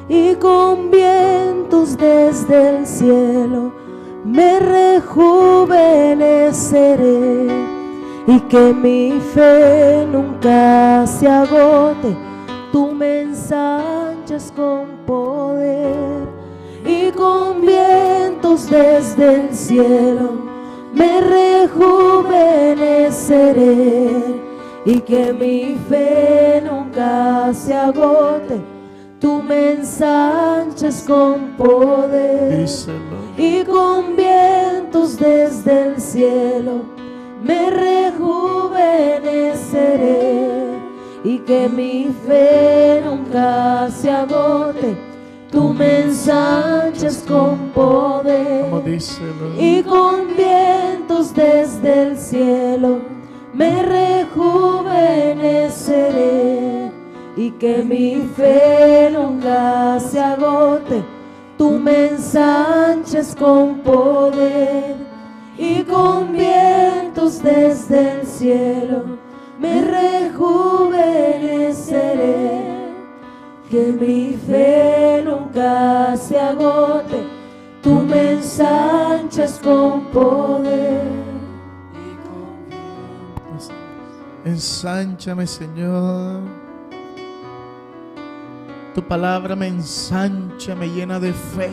y con vientos desde el cielo me rejuveneceré, y que mi fe nunca se agote. Tú me ensanchas con poder, y con vientos desde el cielo me rejuveneceré, y que mi fe nunca se agote. Tú me ensanchas con poder. Díselo. Y con vientos desde el cielo me rejuveneceré, y que mi fe nunca se agote. Tú me ensanchas con poder. Como díselo. Y con vientos desde el cielo me rejuveneceré, y que mi fe nunca se agote. Tú me ensanchas con poder, y con vientos desde el cielo me rejuveneceré, que mi fe nunca se agote. Tú me ensanchas con poder. Ensánchame, Señor. Tu palabra me ensancha, me llena de fe.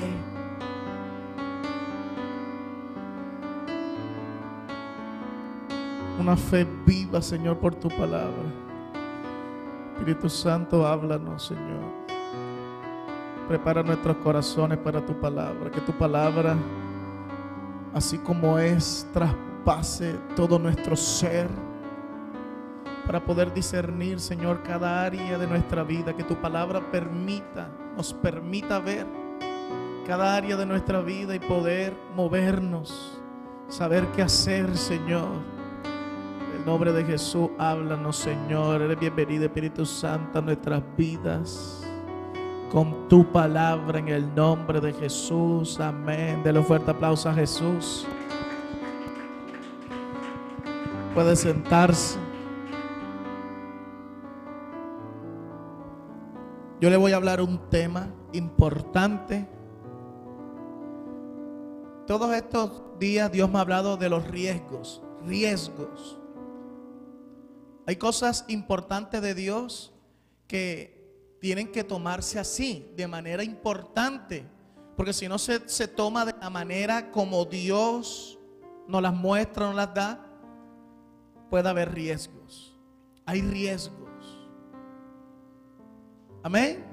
Una fe viva, Señor, por tu palabra. Espíritu Santo, háblanos, Señor. Prepara nuestros corazones para tu palabra. Que tu palabra, así como es, traspase todo nuestro ser, para poder discernir, Señor, cada área de nuestra vida. Que tu palabra nos permita ver cada área de nuestra vida y poder movernos, saber qué hacer, Señor. En el nombre de Jesús, háblanos, Señor. Eres bienvenido, Espíritu Santo, a nuestras vidas con tu palabra, en el nombre de Jesús. Amén. Dele un fuerte aplauso a Jesús. Puede sentarse. Yo le voy a hablar un tema importante. Todos estos días Dios me ha hablado de los riesgos. Hay cosas importantes de Dios que tienen que tomarse así, de manera importante. Porque si no se toma de la manera como Dios nos las muestra, nos las da, puede haber riesgos. Hay riesgos. Amén.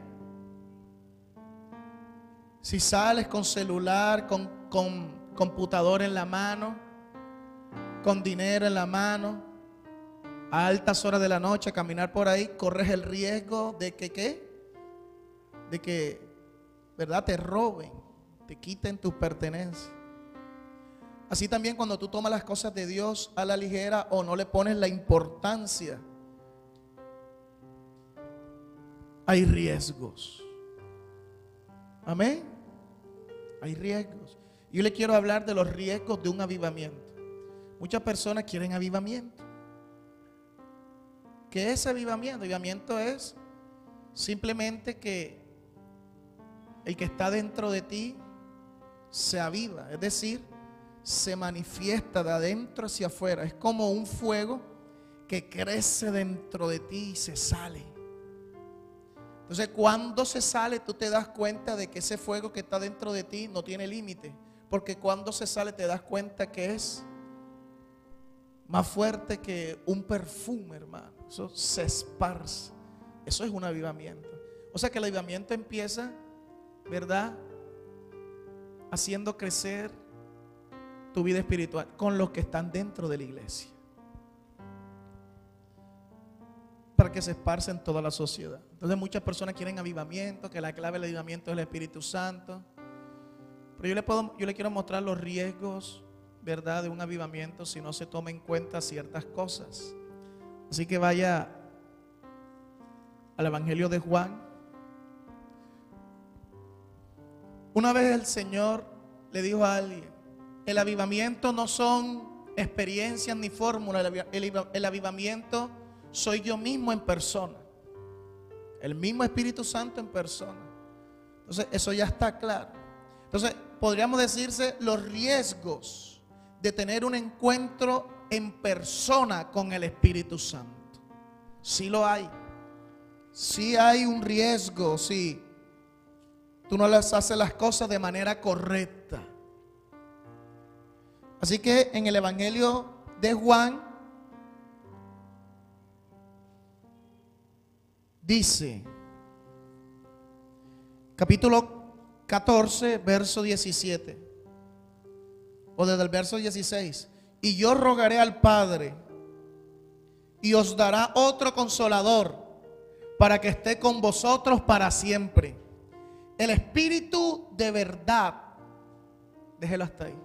Si sales con celular, con computador en la mano, con dinero en la mano, a altas horas de la noche, a caminar por ahí, corres el riesgo de que, ¿verdad?, te roben, te quiten tus pertenencias. Así también cuando tú tomas las cosas de Dios a la ligera o no le pones la importancia, hay riesgos. Amén. Hay riesgos. Yo le quiero hablar de los riesgos de un avivamiento. Muchas personas quieren avivamiento. ¿Qué es avivamiento? Avivamiento es simplemente que el que está dentro de ti se aviva, es decir, se manifiesta de adentro hacia afuera. Es como un fuego que crece dentro de ti y se sale. Entonces, cuando se sale, tú te das cuenta de que ese fuego que está dentro de ti no tiene límite. Porque cuando se sale, te das cuenta que es más fuerte que un perfume, hermano. Eso se esparce. Eso es un avivamiento. O sea que el avivamiento empieza, ¿verdad?, haciendo crecer tu vida espiritual con los que están dentro de la iglesia, para que se esparce en toda la sociedad. Entonces muchas personas quieren avivamiento, que la clave del avivamiento es el Espíritu Santo. Pero yo le quiero mostrar los riesgos, ¿verdad?, de un avivamiento si no se toma en cuenta ciertas cosas. Así que vaya al Evangelio de Juan. Una vez el Señor le dijo a alguien: el avivamiento no son experiencias ni fórmulas, el avivamiento soy yo mismo en persona, el mismo Espíritu Santo en persona. Entonces, eso ya está claro. Entonces, podríamos decirse los riesgos de tener un encuentro en persona con el Espíritu Santo. Sí lo hay. Sí hay un riesgo, sí. Tú no las haces las cosas de manera correcta. Así que en el Evangelio de Juan dice, capítulo 14, verso 17, o desde el verso 16: y yo rogaré al Padre y os dará otro consolador para que esté con vosotros para siempre, el Espíritu de verdad. Déjelo hasta ahí.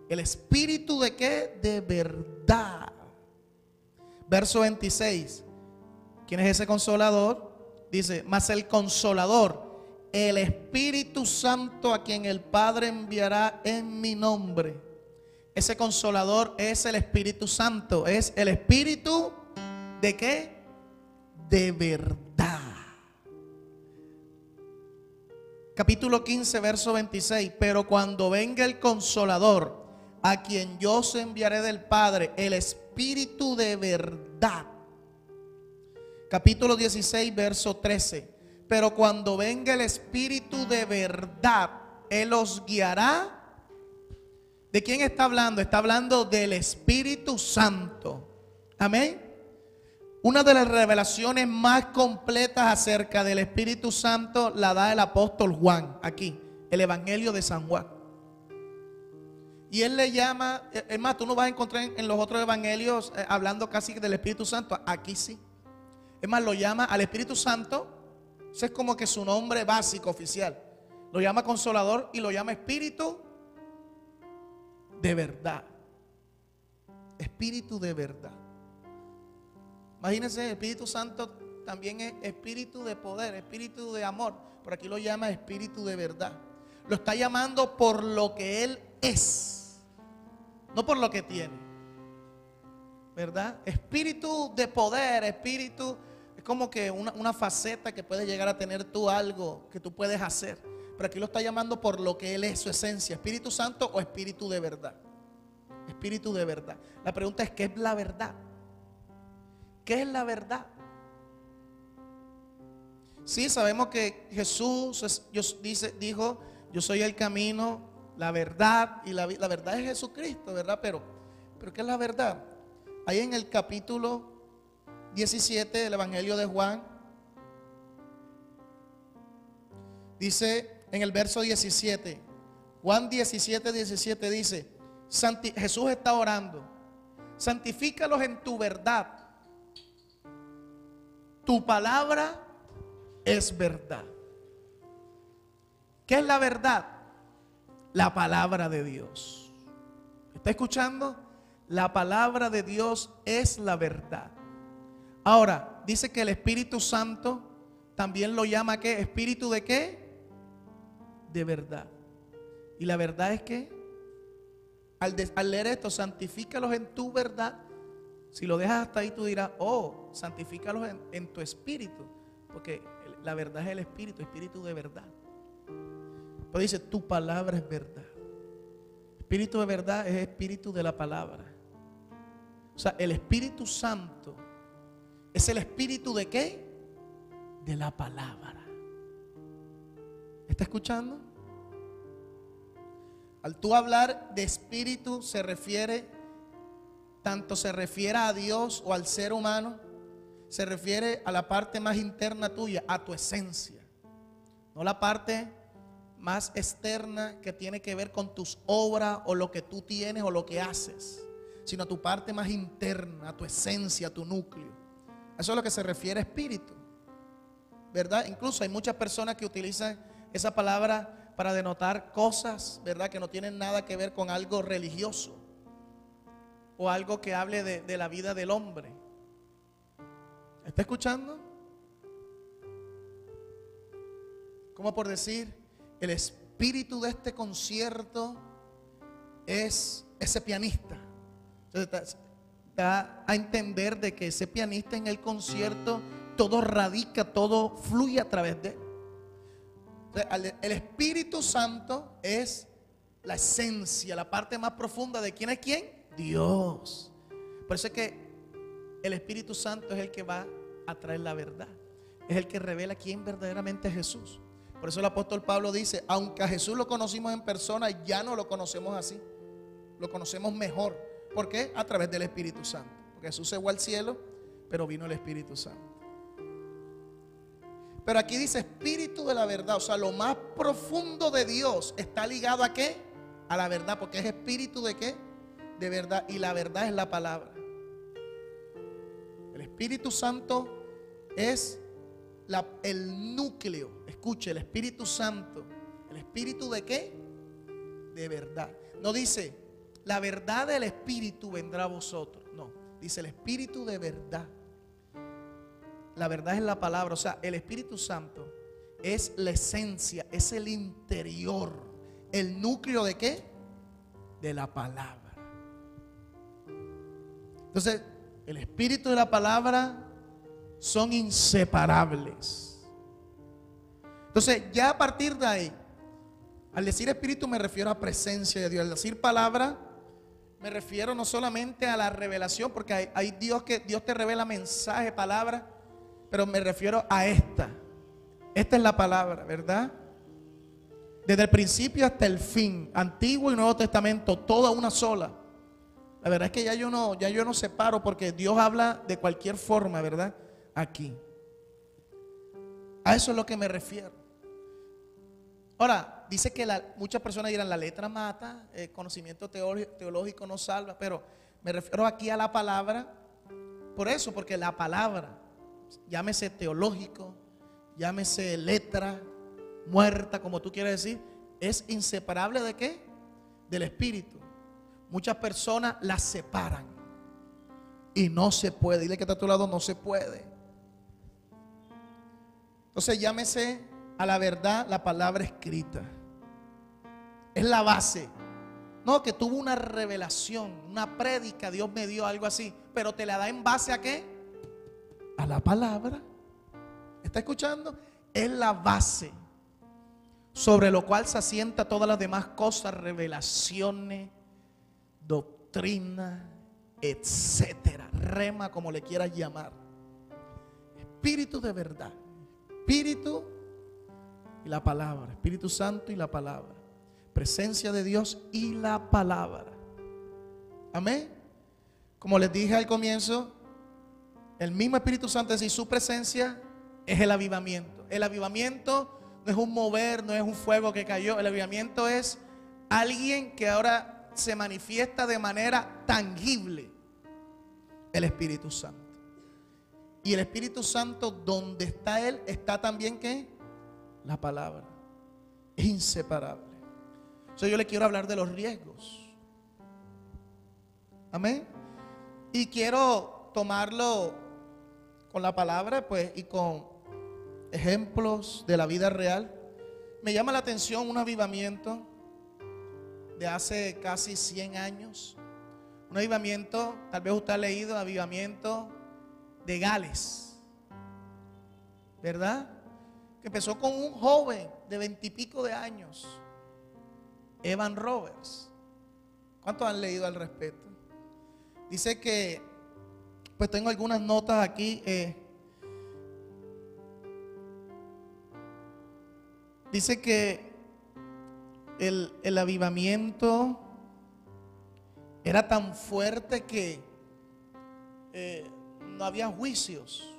¿El Espíritu de qué? De verdad. Verso 26. ¿Quién es ese consolador? Dice, mas el consolador, el Espíritu Santo, a quien el Padre enviará en mi nombre. Ese consolador es el Espíritu Santo. Es el Espíritu de qué? De verdad. Capítulo 15, verso 26. Pero cuando venga el consolador, a quien yo os enviaré del Padre, el Espíritu de verdad. Capítulo 16, verso 13. Pero cuando venga el Espíritu de verdad, Él os guiará. ¿De quién está hablando? Está hablando del Espíritu Santo. Amén. Una de las revelaciones más completas acerca del Espíritu Santo la da el apóstol Juan, aquí, el Evangelio de San Juan. Y él le llama, es más, tú no vas a encontrar en los otros evangelios hablando casi del Espíritu Santo. Aquí sí. Es más, lo llama al Espíritu Santo. Ese es como que su nombre básico, oficial. Lo llama Consolador y lo llama Espíritu de verdad. Espíritu de verdad. Imagínense, el Espíritu Santo también es espíritu de poder, espíritu de amor. Por aquí lo llama espíritu de verdad. Lo está llamando por lo que Él es, no por lo que tiene, ¿verdad? Espíritu de poder, espíritu, es como que una faceta que puedes llegar a tener tú, algo que tú puedes hacer. Pero aquí lo está llamando por lo que Él es, su esencia. Espíritu Santo o espíritu de verdad. Espíritu de verdad. La pregunta es, ¿qué es la verdad? ¿Qué es la verdad? Sí, sabemos que Jesús dijo, yo soy el camino, la verdad y la vida. La verdad es Jesucristo, ¿verdad? Pero ¿qué es la verdad? Ahí en el capítulo 17 del Evangelio de Juan, dice en el verso 17, Juan 17, 17 dice, Jesús está orando, santifícalos en tu verdad. Tu palabra es verdad. ¿Qué es la verdad? La palabra de Dios. ¿Está escuchando? La palabra de Dios es la verdad. Ahora, dice que el Espíritu Santo también lo llama ¿qué? ¿Espíritu de qué? De verdad. Y la verdad es que al leer esto, santifícalos en tu verdad. Si lo dejas hasta ahí, tú dirás, oh, santifícalos en tu espíritu. Porque la verdad es el espíritu, espíritu de verdad. Pero dice, tu palabra es verdad. Espíritu de verdad es espíritu de la palabra. O sea, el Espíritu Santo es el espíritu de ¿qué? De la palabra. ¿Está escuchando? Al tú hablar de espíritu se refiere, tanto se refiere a Dios o al ser humano, se refiere a la parte más interna tuya, a tu esencia. No la parte más externa que tiene que ver con tus obras o lo que tú tienes o lo que haces, sino a tu parte más interna, a tu esencia, a tu núcleo. Eso es lo que se refiere a espíritu, ¿verdad? Incluso hay muchas personas que utilizan esa palabra para denotar cosas, ¿verdad? Que no tienen nada que ver con algo religioso o algo que hable de la vida del hombre. ¿Está escuchando? Como por decir, el espíritu de este concierto es ese pianista. Entonces, da a entender de que ese pianista en el concierto, todo radica, todo fluye a través de él. El Espíritu Santo es la esencia, la parte más profunda de quién es quién, Dios. Por eso es que el Espíritu Santo es el que va a traer la verdad, es el que revela quién verdaderamente es Jesús. Por eso el apóstol Pablo dice, aunque a Jesús lo conocimos en persona, ya no lo conocemos así, lo conocemos mejor. ¿Por qué? A través del Espíritu Santo. Porque Jesús se fue al cielo, pero vino el Espíritu Santo. Pero aquí dice Espíritu de la verdad, o sea, lo más profundo de Dios está ligado ¿a qué? A la verdad, porque es Espíritu de ¿qué? De verdad, y la verdad es la palabra. El Espíritu Santo es el núcleo. Escuche, el Espíritu Santo, ¿el Espíritu de qué? De verdad. No dice, la verdad del Espíritu vendrá a vosotros. No, dice el Espíritu de verdad. La verdad es la palabra. O sea, el Espíritu Santo es la esencia, es el interior, el núcleo de qué? De la palabra. Entonces, el Espíritu y la palabra son inseparables. Entonces, ya a partir de ahí, al decir Espíritu me refiero a presencia de Dios. Al decir palabra, me refiero no solamente a la revelación, porque hay Dios que Dios te revela mensaje, palabra, pero me refiero a esta. Esta es la palabra, ¿verdad? Desde el principio hasta el fin, Antiguo y Nuevo Testamento, toda una sola. La verdad es que ya yo no separo, porque Dios habla de cualquier forma, ¿verdad? Aquí. A eso es lo que me refiero. Ahora, dice que muchas personas dirán, la letra mata, el conocimiento teológico no salva, pero me refiero aquí a la palabra. Por eso, porque la palabra, llámese teológico, llámese letra, muerta, como tú quieras decir, es inseparable ¿de qué? Del Espíritu. Muchas personas las separan y no se puede. Dile que está a tu lado, no se puede. Entonces llámese a la verdad la palabra escrita. Es la base. No, que tuvo una revelación, una prédica, Dios me dio algo así, pero te la da en base a ¿qué? A la palabra. ¿Está escuchando? Es la base sobre lo cual se asienta todas las demás cosas, revelaciones, doctrina, etcétera, rema, como le quieras llamar. Espíritu de verdad, Espíritu y la palabra, Espíritu Santo y la palabra, presencia de Dios y la palabra. Amén. Como les dije al comienzo, el mismo Espíritu Santo, es decir, su presencia es el avivamiento. El avivamiento no es un mover, no es un fuego que cayó. El avivamiento es alguien que ahora se manifiesta de manera tangible. El Espíritu Santo. Y el Espíritu Santo, donde está Él, está también ¿qué? La palabra. Es inseparable. Entonces yo le quiero hablar de los riesgos. Amén. Y quiero tomarlo con la palabra, pues, y con ejemplos de la vida real. Me llama la atención un avivamiento de hace casi 100 años. Un avivamiento, tal vez usted ha leído, avivamiento de Gales, ¿verdad? Que empezó con un joven de 20 y pico de años, Evan Roberts. ¿Cuántos han leído al respecto? Dice que, pues tengo algunas notas aquí. Dice que el avivamiento era tan fuerte que no había juicios.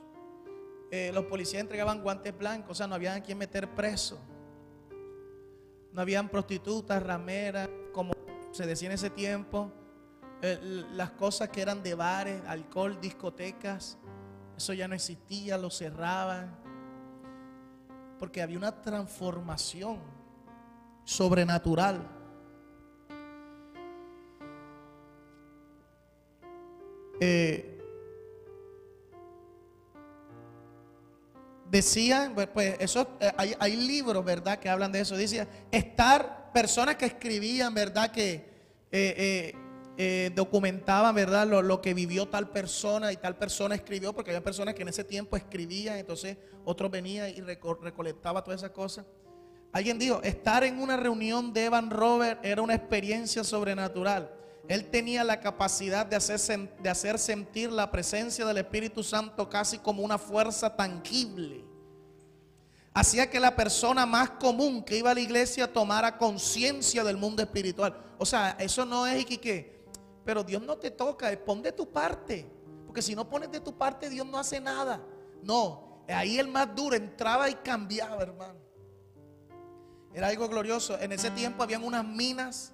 Los policías entregaban guantes blancos, o sea, no había a quien meter preso. No habían prostitutas, rameras, como se decía en ese tiempo. Las cosas que eran de bares, alcohol, discotecas, eso ya no existía, lo cerraban. Porque había una transformación sobrenatural. Decían, pues eso, hay libros, ¿verdad?, que hablan de eso. Decía, personas que escribían, ¿verdad?, que documentaban, ¿verdad?, lo que vivió tal persona, y tal persona escribió, porque había personas que en ese tiempo escribían, entonces otros venían y recolectaban todas esas cosas. Alguien dijo, estar en una reunión de Evan Robert era una experiencia sobrenatural. Él tenía la capacidad de hacer sentir la presencia del Espíritu Santo casi como una fuerza tangible. Hacía que la persona más común que iba a la iglesia tomara conciencia del mundo espiritual. O sea, eso no es que, pero Dios no te toca, pon de tu parte. Porque si no pones de tu parte, Dios no hace nada. No, ahí el más duro entraba y cambiaba, hermano. Era algo glorioso. En ese tiempo habían unas minas.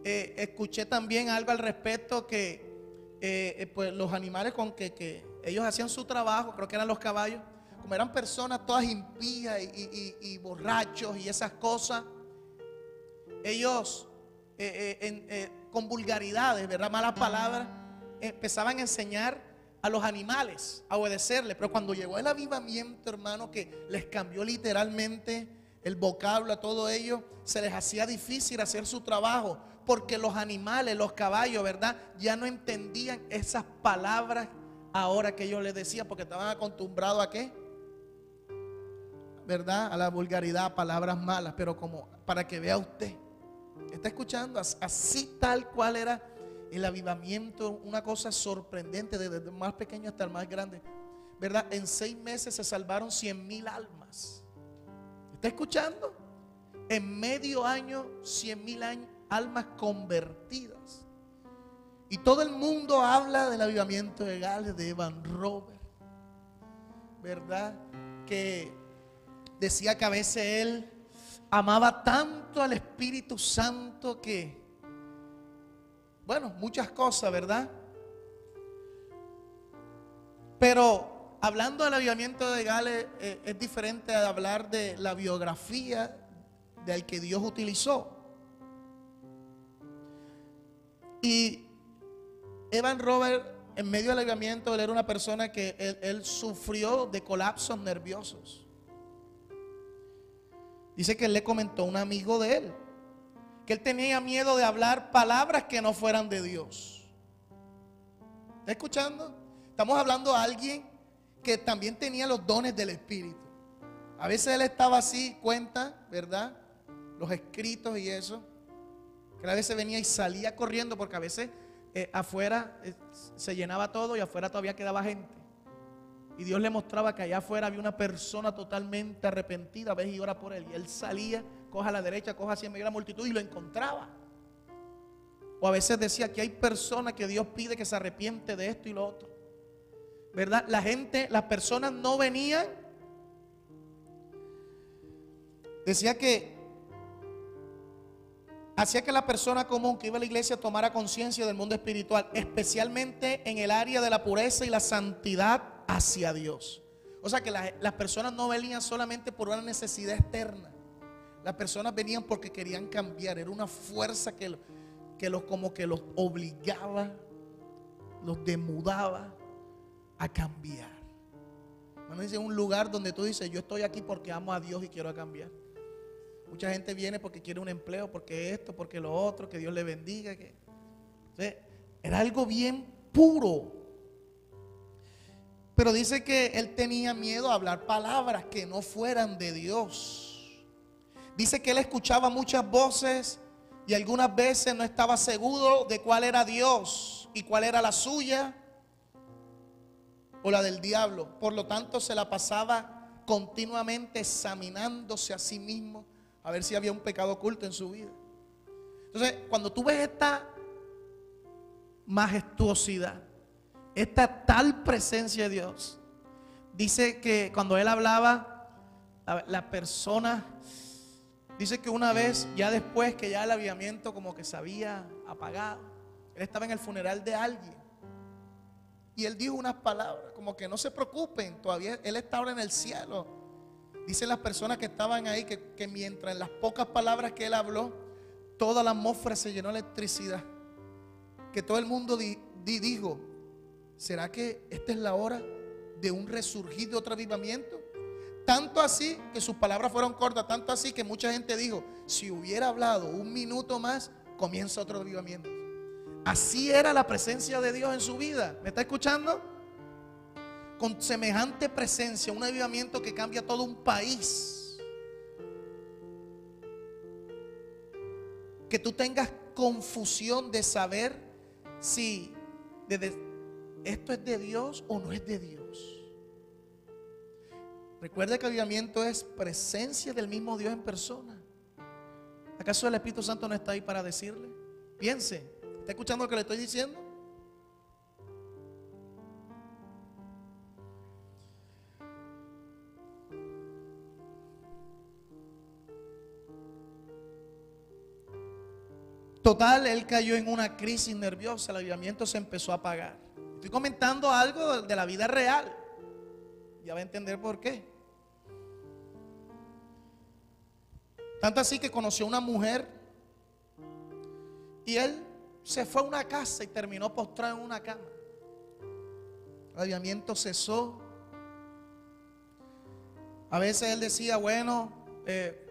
Escuché también algo al respecto que pues los animales con que ellos hacían su trabajo, creo que eran los caballos, como eran personas todas impías y borrachos y esas cosas, ellos con vulgaridades, ¿verdad? Malas palabras, empezaban a enseñar a los animales a obedecerle. Pero cuando llegó el avivamiento, hermano, que les cambió literalmente el vocablo a todo ello, se les hacía difícil hacer su trabajo, porque los animales, los caballos, ¿verdad?, ya no entendían esas palabras ahora que ellos les decían, porque estaban acostumbrados a ¿qué? ¿Verdad? A la vulgaridad, a palabras malas. Pero como para que vea usted, ¿está escuchando? Así tal cual era el avivamiento, una cosa sorprendente, desde el más pequeño hasta el más grande, ¿verdad? En 6 meses se salvaron 100,000 almas. ¿Está escuchando? En medio año, 100,000 almas convertidas. Y todo el mundo habla del avivamiento de Gales, de Evan Robert, ¿verdad? Que decía que a veces él amaba tanto al Espíritu Santo que, bueno, muchas cosas, ¿verdad? Pero hablando del avivamiento de Gales, es diferente a hablar de la biografía del que Dios utilizó. Y Evan Robert, en medio del avivamiento, él era una persona que él sufrió de colapsos nerviosos. Dice que él le comentó a un amigo de él que él tenía miedo de hablar palabras que no fueran de Dios. ¿Está escuchando? Estamos hablando de alguien que también tenía los dones del Espíritu. A veces él estaba así, cuenta, ¿verdad? Los escritos y eso. Que a veces venía y salía corriendo, porque a veces afuera se llenaba todo y afuera todavía quedaba gente. Y Dios le mostraba que allá afuera había una persona totalmente arrepentida, ves, y ora por él. Y él salía, coja a la derecha, coja hacia en medio de la multitud y lo encontraba. O a veces decía que hay personas que Dios pide que se arrepiente de esto y lo otro, ¿verdad? Las personas no venían. Decía que hacía que la persona común que iba a la iglesia tomara conciencia del mundo espiritual, especialmente en el área de la pureza y la santidad hacia Dios. O sea que las personas no venían solamente por una necesidad externa. Las personas venían porque querían cambiar. Era una fuerza que los como que los obligaba, los demudaba a cambiar. Bueno, dice un lugar donde tú dices, yo estoy aquí porque amo a Dios y quiero cambiar. Mucha gente viene porque quiere un empleo, porque esto, porque lo otro, que Dios le bendiga. Entonces, era algo bien puro. Pero dice que él tenía miedo a hablar palabras que no fueran de Dios. Dice que él escuchaba muchas voces y algunas veces no estaba seguro de cuál era Dios y cuál era la suya o la del diablo. Por lo tanto, se la pasaba continuamente examinándose a sí mismo a ver si había un pecado oculto en su vida. Entonces, cuando tú ves esta majestuosidad, esta tal presencia de Dios, dice que cuando él hablaba, la persona, dice que una vez, ya después que ya el avivamiento como que se había apagado, él estaba en el funeral de alguien y él dijo unas palabras como que no se preocupen, todavía él está ahora en el cielo. Dicen las personas que estaban ahí que mientras en las pocas palabras que él habló, toda la atmósfera se llenó de electricidad. Que todo el mundo dijo, ¿será que esta es la hora de un resurgir de otro avivamiento? Tanto así que sus palabras fueron cortas, tanto así que mucha gente dijo, si hubiera hablado un minuto más, comienza otro avivamiento. Así era la presencia de Dios en su vida. ¿Me está escuchando? Con semejante presencia, un avivamiento que cambia todo un país. que tú tengas confusión de saber si esto es de Dios o no es de Dios. Recuerde que avivamiento es presencia del mismo Dios en persona. ¿Acaso el Espíritu Santo no está ahí para decirle? Piense, ¿está escuchando lo que le estoy diciendo? Total, él cayó en una crisis nerviosa, el avivamiento se empezó a apagar. Estoy comentando algo de la vida real. Ya va a entender por qué. Tanto así que conoció a una mujer y él se fue a una casa y terminó postrado en una cama. El avivamiento cesó. A veces él decía, bueno,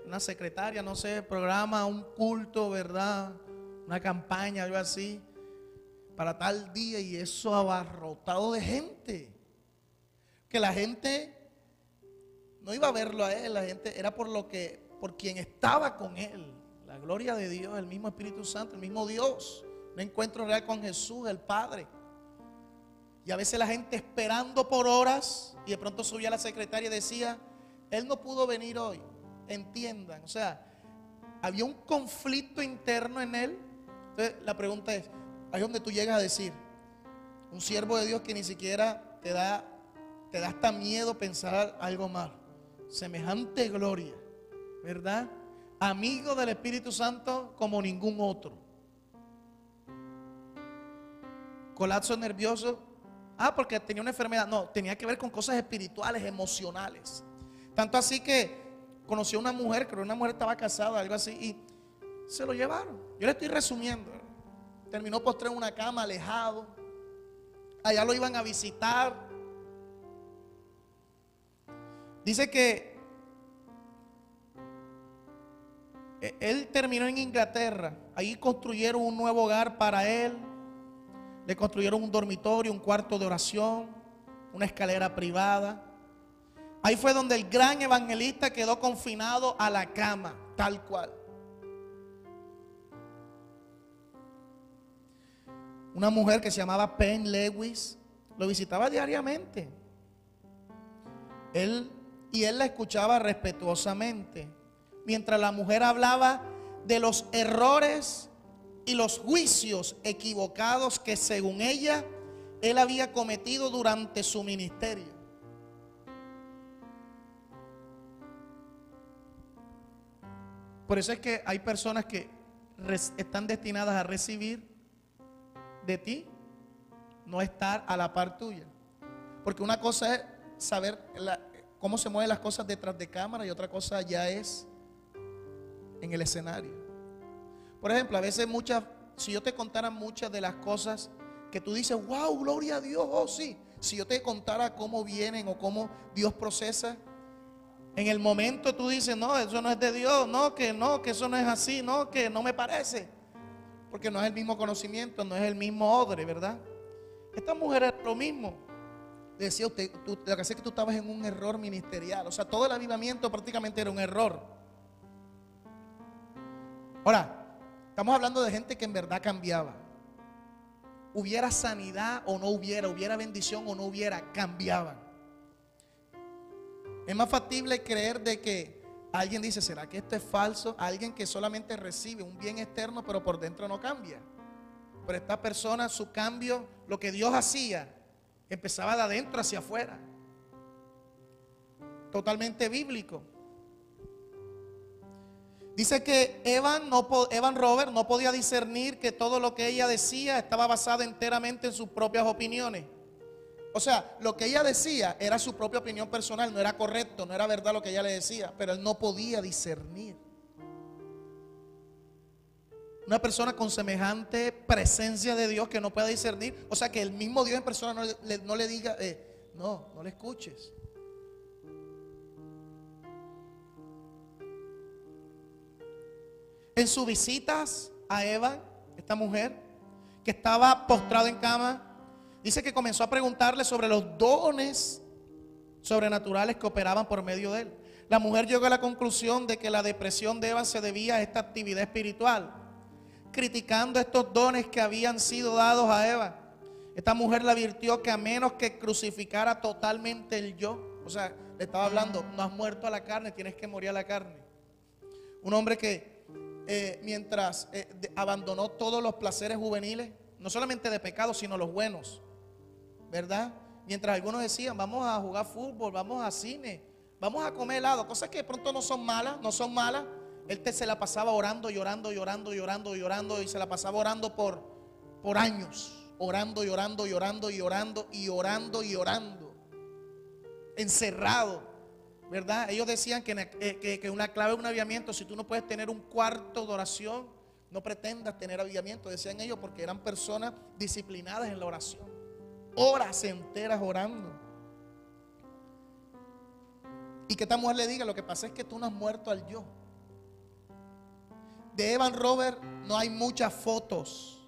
una secretaria, no sé, programa un culto, ¿verdad? Una campaña, algo así, para tal día, y eso abarrotado de gente. Que la gente no iba a verlo a él, la gente era por quien estaba con él. La gloria de Dios, el mismo Espíritu Santo, el mismo Dios. Un encuentro real con Jesús, el Padre. Y a veces la gente esperando por horas, y de pronto subía la secretaria y decía, él no pudo venir hoy. Entiendan, o sea, había un conflicto interno en él. Entonces la pregunta es, ahí es donde tú llegas a decir, un siervo de Dios que ni siquiera te da hasta miedo pensar algo mal. Semejante gloria, ¿verdad? Amigo del Espíritu Santo como ningún otro. Colapso nervioso. Porque tenía una enfermedad. No, tenía que ver con cosas espirituales, emocionales. Tanto así que conoció a una mujer, creo que una mujer estaba casada, algo así, y se lo llevaron. Yo le estoy resumiendo. Terminó postrado en una cama, alejado. Allá lo iban a visitar. Dice que él terminó en Inglaterra. Ahí construyeron un nuevo hogar para él. Le construyeron un dormitorio, un cuarto de oración, una escalera privada. Ahí fue donde el gran evangelista quedó confinado a la cama, tal cual. Una mujer que se llamaba Penn Lewis lo visitaba diariamente. Él la escuchaba respetuosamente, mientras la mujer hablaba de los errores y los juicios equivocados que según ella él había cometido durante su ministerio. Por eso es que hay personas que están destinadas a recibir de ti, no estar a la par tuya. Porque una cosa es saber cómo se mueven las cosas detrás de cámara y otra cosa ya es en el escenario. Por ejemplo, a veces si yo te contara muchas de las cosas que tú dices, wow, gloria a Dios, oh sí. Si yo te contara cómo vienen o cómo Dios procesa, en el momento tú dices, no, eso no es de Dios, que eso no es así, que no me parece. Porque no es el mismo conocimiento, no es el mismo odre, ¿verdad? Esta mujer era lo mismo. Le decía usted, lo que hace es que tú estabas en un error ministerial. O sea, todo el avivamiento prácticamente era un error. Ahora, estamos hablando de gente que en verdad cambiaba. Hubiera sanidad o no hubiera bendición o no hubiera, cambiaban. Es más factible creer de que alguien dice, ¿será que esto es falso? Alguien que solamente recibe un bien externo pero por dentro no cambia. Pero esta persona, su cambio, lo que Dios hacía, empezaba de adentro hacia afuera. Totalmente bíblico. Dice que Evan Robert no podía discernir que todo lo que ella decía estaba basado enteramente en sus propias opiniones. O sea, lo que ella decía era su propia opinión personal, no era correcto, no era verdad lo que ella le decía, pero él no podía discernir. Una persona con semejante presencia de Dios que no pueda discernir, o sea, que el mismo Dios en persona no le diga, no le escuches. En sus visitas a Eva, esta mujer que estaba postrada en cama, dice que comenzó a preguntarle sobre los dones sobrenaturales que operaban por medio de él. La mujer llegó a la conclusión de que la depresión de Eva se debía a esta actividad espiritual. criticando estos dones que habían sido dados a Eva. Esta mujer le advirtió que a menos que crucificara totalmente el yo, o sea, le estaba hablando, no has muerto a la carne, tienes que morir a la carne. Un hombre que mientras abandonó todos los placeres juveniles, no solamente de pecado, sino los buenos, ¿verdad? Mientras algunos decían, vamos a jugar fútbol, vamos a cine, vamos a comer helado, cosas que de pronto no son malas, él se la pasaba orando, llorando, y se la pasaba orando por años, orando, encerrado, ¿verdad? Ellos decían que una clave de un avivamiento, si tú no puedes tener un cuarto de oración, no pretendas tener avivamiento, decían ellos, porque eran personas disciplinadas en la oración, horas enteras orando. Y que esta mujer le diga, lo que pasa es que tú no has muerto al yo. De Evan Robert no hay muchas fotos.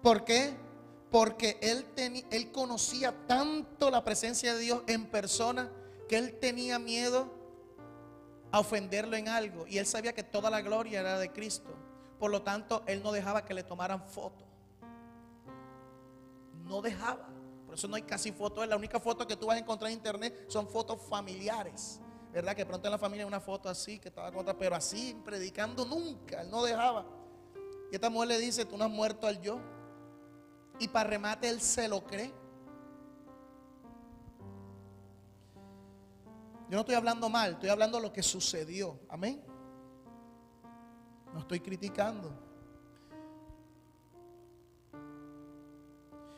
¿Por qué? Porque él conocía tanto la presencia de Dios en persona que él tenía miedo a ofenderlo en algo. Y él sabía que toda la gloria era de Cristo. Por lo tanto, él no dejaba que le tomaran fotos. No dejaba. Por eso no hay casi fotos. La única foto que tú vas a encontrar en internet son fotos familiares, ¿verdad? Que pronto en la familia hay una foto así, que estaba con otra, pero así, predicando nunca. Él no dejaba. Y esta mujer le dice, tú no has muerto al yo. Y para remate él se lo cree. Yo no estoy hablando mal, estoy hablando de lo que sucedió. Amén. No estoy criticando.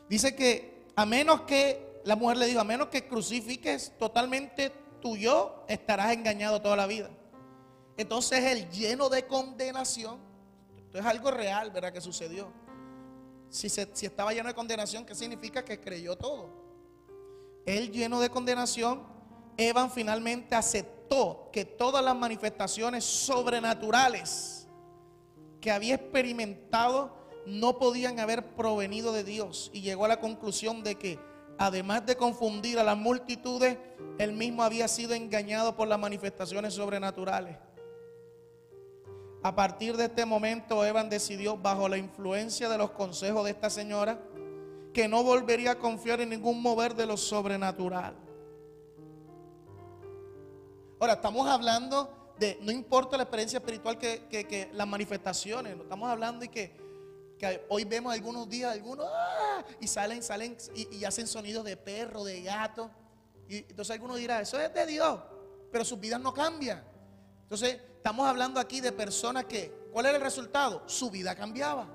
Dice que a menos que, la mujer le dijo, a menos que crucifiques totalmente tu yo, estarás engañado toda la vida. Entonces él, lleno de condenación, esto es algo real, ¿verdad? Que sucedió. Si estaba lleno de condenación, ¿qué significa? Que creyó todo. Él, lleno de condenación, Evan finalmente aceptó que todas las manifestaciones sobrenaturales que había experimentado no podían haber provenido de Dios, y llegó a la conclusión de que, además de confundir a las multitudes, él mismo había sido engañado por las manifestaciones sobrenaturales. A partir de este momento, Evan decidió, bajo la influencia de los consejos de esta señora, que no volvería a confiar en ningún mover de lo sobrenatural. Ahora, estamos hablando de, no importa la experiencia espiritual que las manifestaciones, no estamos hablando de que hoy vemos algunos días, y salen y hacen sonidos de perro, de gato, y entonces algunos dirán, eso es de Dios, pero sus vidas no cambian. Entonces estamos hablando aquí de personas que, ¿cuál era el resultado? Su vida cambiaba.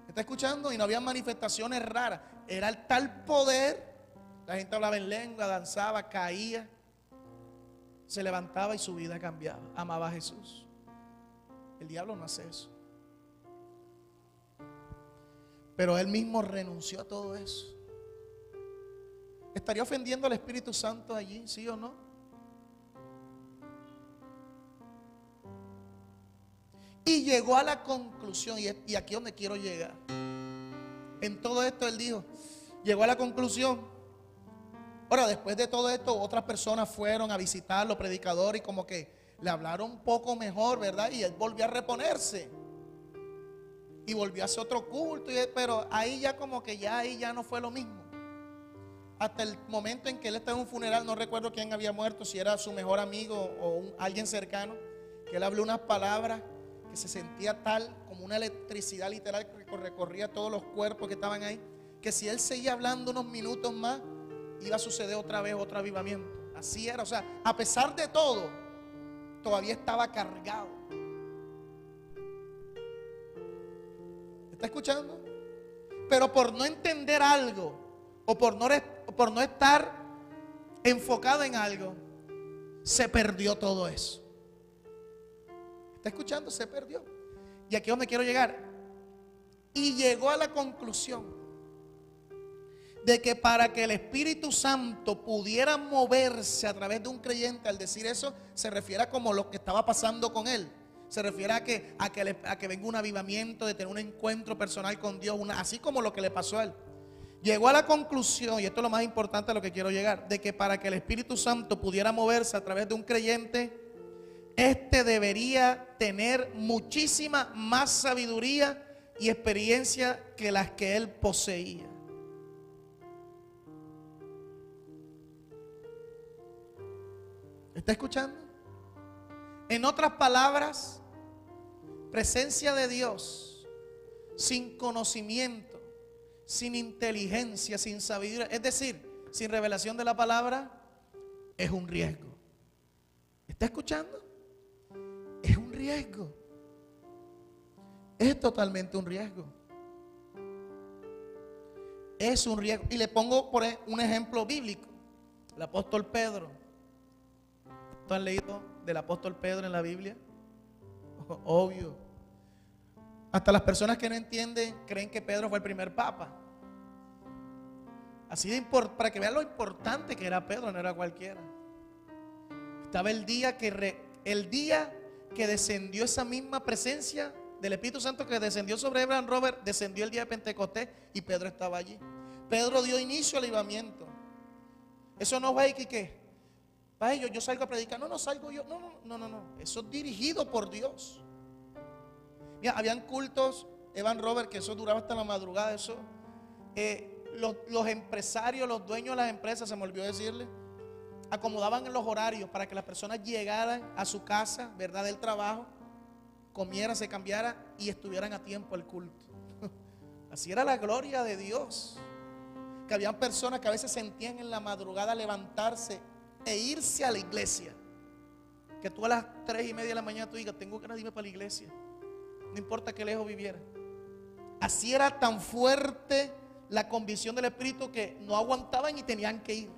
¿Está escuchando? Y no había manifestaciones raras. Era el tal poder. La gente hablaba en lengua, danzaba, caía, se levantaba y su vida cambiaba. Amaba a Jesús. El diablo no hace eso. Pero él mismo renunció a todo eso. ¿Estaría ofendiendo al Espíritu Santo allí, sí o no? Y llegó a la conclusión, y aquí es donde quiero llegar. En todo esto él dijo, llegó a la conclusión. Ahora, después de todo esto, otras personas fueron a visitarlo, predicadores, y como que le hablaron un poco mejor, ¿verdad? Y él volvió a reponerse. Y volvió a hacer otro culto, pero ahí ya como que ahí ya no fue lo mismo. Hasta el momento en que él estaba en un funeral, no recuerdo quién había muerto, si era su mejor amigo o alguien cercano, que él habló unas palabras que se sentía tal como una electricidad literal que recorría todos los cuerpos que estaban ahí, que si él seguía hablando unos minutos más, iba a suceder otra vez otro avivamiento. Así era, o sea, a pesar de todo, todavía estaba cargado. ¿Está escuchando? Pero por no entender algo, o por no estar enfocado en algo, se perdió todo eso. ¿Está escuchando? Se perdió. Y aquí es donde quiero llegar. Y llegó a la conclusión de que para que el Espíritu Santo pudiera moverse a través de un creyente, al decir eso, se refiere a como lo que estaba pasando con él. Se refiere a que venga un avivamiento, de tener un encuentro personal con Dios, así como lo que le pasó a él. Llegó a la conclusión, y esto es lo más importante a lo que quiero llegar, de que para que el Espíritu Santo pudiera moverse a través de un creyente, este debería tener muchísima más sabiduría y experiencia que las que él poseía. ¿Está escuchando? En otras palabras, presencia de Dios sin conocimiento, sin inteligencia, sin sabiduría, es decir, sin revelación de la palabra, es un riesgo. ¿Está escuchando? Es un riesgo. Es totalmente un riesgo. Es un riesgo. Y le pongo por un ejemplo bíblico. El apóstol Pedro. ¿Ustedes han leído del apóstol Pedro en la Biblia? Obvio. Hasta las personas que no entienden creen que Pedro fue el primer papa. Así de para que vean lo importante que era Pedro, no era cualquiera. Estaba el día que descendió esa misma presencia del Espíritu Santo que descendió sobre Evan Robert, descendió el día de Pentecostés y Pedro estaba allí. Pedro dio inicio al avivamiento. Eso no fue que yo salgo a predicar. No salgo yo. No. Eso es dirigido por Dios. Mira, habían cultos, Evan Robert, que eso duraba hasta la madrugada. Eso, los empresarios, los dueños de las empresas, se me olvidó decirle, acomodaban los horarios para que las personas llegaran a su casa, ¿verdad?, del trabajo, comieran, se cambiaran y estuvieran a tiempo al culto. Así era la gloria de Dios. Que habían personas que a veces sentían en la madrugada levantarse e irse a la iglesia. Que tú a las 3:30 de la mañana tú digas, tengo ganas de irme para la iglesia. No importa qué lejos viviera. Así era tan fuerte la convicción del Espíritu que no aguantaban y tenían que ir.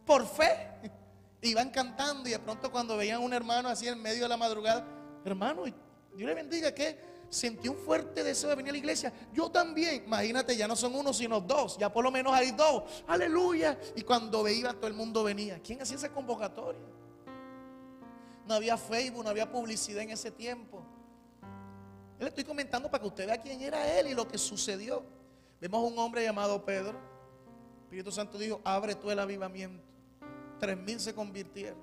Por fe, iban cantando y de pronto cuando veían a un hermano así en medio de la madrugada, hermano, Dios le bendiga, que sentí un fuerte deseo de venir a la iglesia. Yo también, imagínate, ya no son uno sino dos, ya por lo menos hay dos, aleluya. Y cuando veía todo el mundo venía. ¿Quién hacía esa convocatoria? No había Facebook, no había publicidad en ese tiempo. Yo le estoy comentando para que usted vea quién era él y lo que sucedió. Vemos a un hombre llamado Pedro. El Espíritu Santo dijo, abre tú el avivamiento. 3,000 se convirtieron.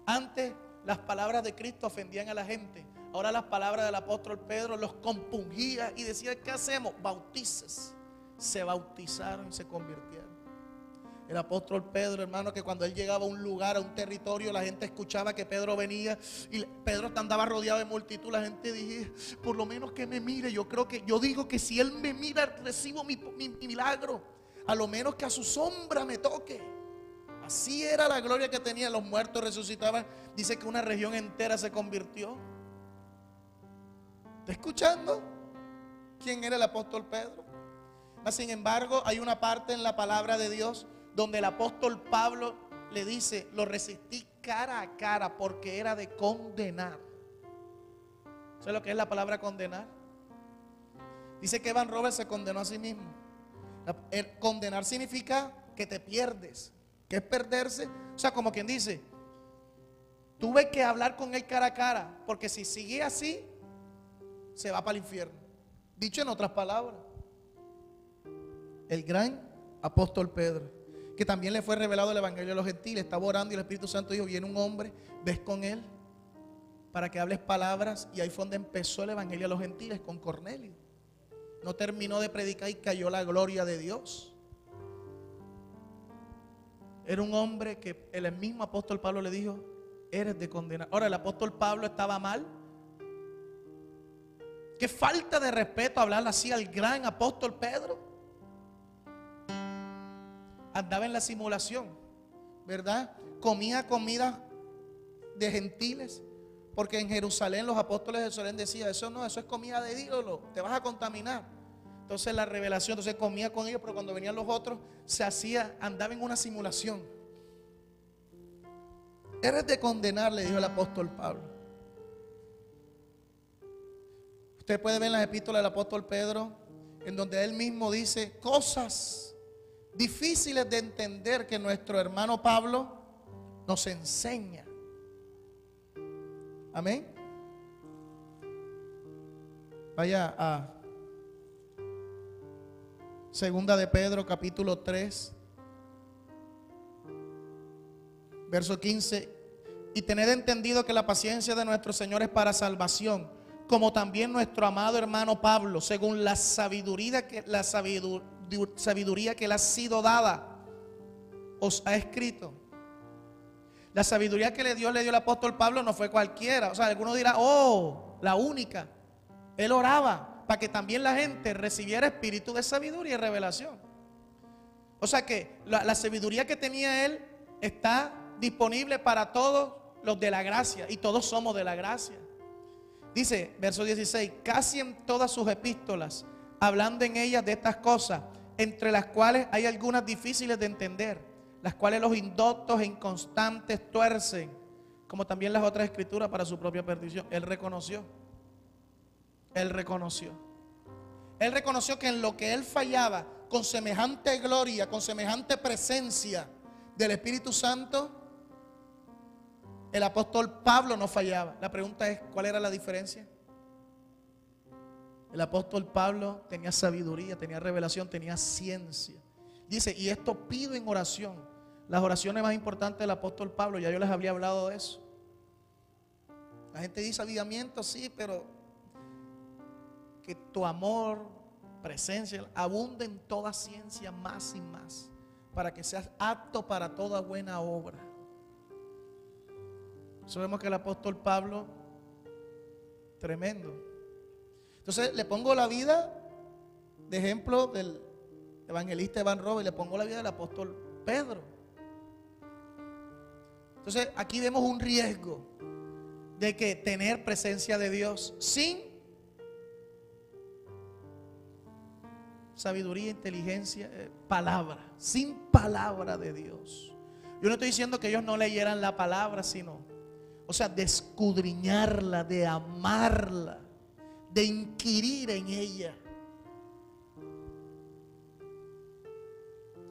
Antes las palabras de Cristo ofendían a la gente. Ahora las palabras del apóstol Pedro los compungía y decía, ¿qué hacemos? Bautícese. Se bautizaron y se convirtieron. El apóstol Pedro, hermano, que cuando él llegaba a un lugar, a un territorio, la gente escuchaba que Pedro venía y Pedro andaba rodeado de multitud. La gente dije, por lo menos que me mire. Yo digo que si él me mira, recibo mi milagro. A lo menos que a su sombra me toque. Así era la gloria que tenía. Los muertos resucitaban. Dice que una región entera se convirtió. ¿Está escuchando quién era el apóstol Pedro? Sin embargo, hay una parte en la palabra de Dios donde el apóstol Pablo le dice, lo resistí cara a cara porque era de condenar. ¿Sabes lo que es la palabra condenar? Dice que Evan Robert se condenó a sí mismo. Condenar significa que te pierdes. ¿Qué es perderse? O sea, como quien dice, tuve que hablar con él cara a cara, porque si sigue así, se va para el infierno. Dicho en otras palabras, el gran apóstol Pedro, que también le fue revelado el evangelio a los gentiles, estaba orando y el Espíritu Santo dijo, viene un hombre, ves con él para que hables palabras. Y ahí fue donde empezó el evangelio a los gentiles, con Cornelio. No terminó de predicar y cayó la gloria de Dios. Era un hombre que el mismo apóstol Pablo le dijo, eres de condenar. Ahora, el apóstol Pablo estaba mal. Qué falta de respeto hablarle así al gran apóstol Pedro. Andaba en la simulación, ¿verdad? Comía comida de gentiles, porque en Jerusalén los apóstoles de Jerusalén decían, eso es comida de ídolo, te vas a contaminar. Entonces la revelación, entonces comía con ellos, pero cuando venían los otros andaba en una simulación. Eres de condenar, le dijo el apóstol Pablo. Usted puede ver en las epístolas del apóstol Pedro, en donde él mismo dice cosas difíciles de entender que nuestro hermano Pablo nos enseña. Amén. Vaya a Segunda de Pedro, capítulo 3, verso 15. Y tened entendido que la paciencia de nuestro Señor es para salvación, como también nuestro amado hermano Pablo, según la sabiduría que le ha sido dada, os ha escrito. La sabiduría que le dio el apóstol Pablo no fue cualquiera. O sea, algunos dirán, oh, la única. Él oraba para que también la gente recibiera espíritu de sabiduría y revelación. O sea que la sabiduría que tenía él está disponible para todos los de la gracia, y todos somos de la gracia. Dice, verso 16, casi en todas sus epístolas, hablando en ellas de estas cosas, entre las cuales hay algunas difíciles de entender, las cuales los indoctos e inconstantes tuercen, como también las otras escrituras para su propia perdición. Él reconoció que en lo que él fallaba, con semejante gloria, con semejante presencia del Espíritu Santo, el apóstol Pablo no fallaba. La pregunta es, ¿cuál era la diferencia? El apóstol Pablo tenía sabiduría, tenía revelación, tenía ciencia. Dice, y esto pido en oración. Las oraciones más importantes del apóstol Pablo, ya yo les había hablado de eso. La gente dice avivamiento, sí, pero que tu amor, presencia, abunde en toda ciencia más y más, para que seas apto para toda buena obra. Eso vemos que el apóstol Pablo, tremendo. Entonces le pongo la vida de ejemplo del evangelista Evan Robert, y le pongo la vida del apóstol Pedro. Entonces aquí vemos un riesgo de que tener presencia de Dios sin sabiduría, inteligencia, palabra, sin palabra de Dios. Yo no estoy diciendo que ellos no leyeran la palabra, sino, o sea, de escudriñarla, de amarla, de inquirir en ella.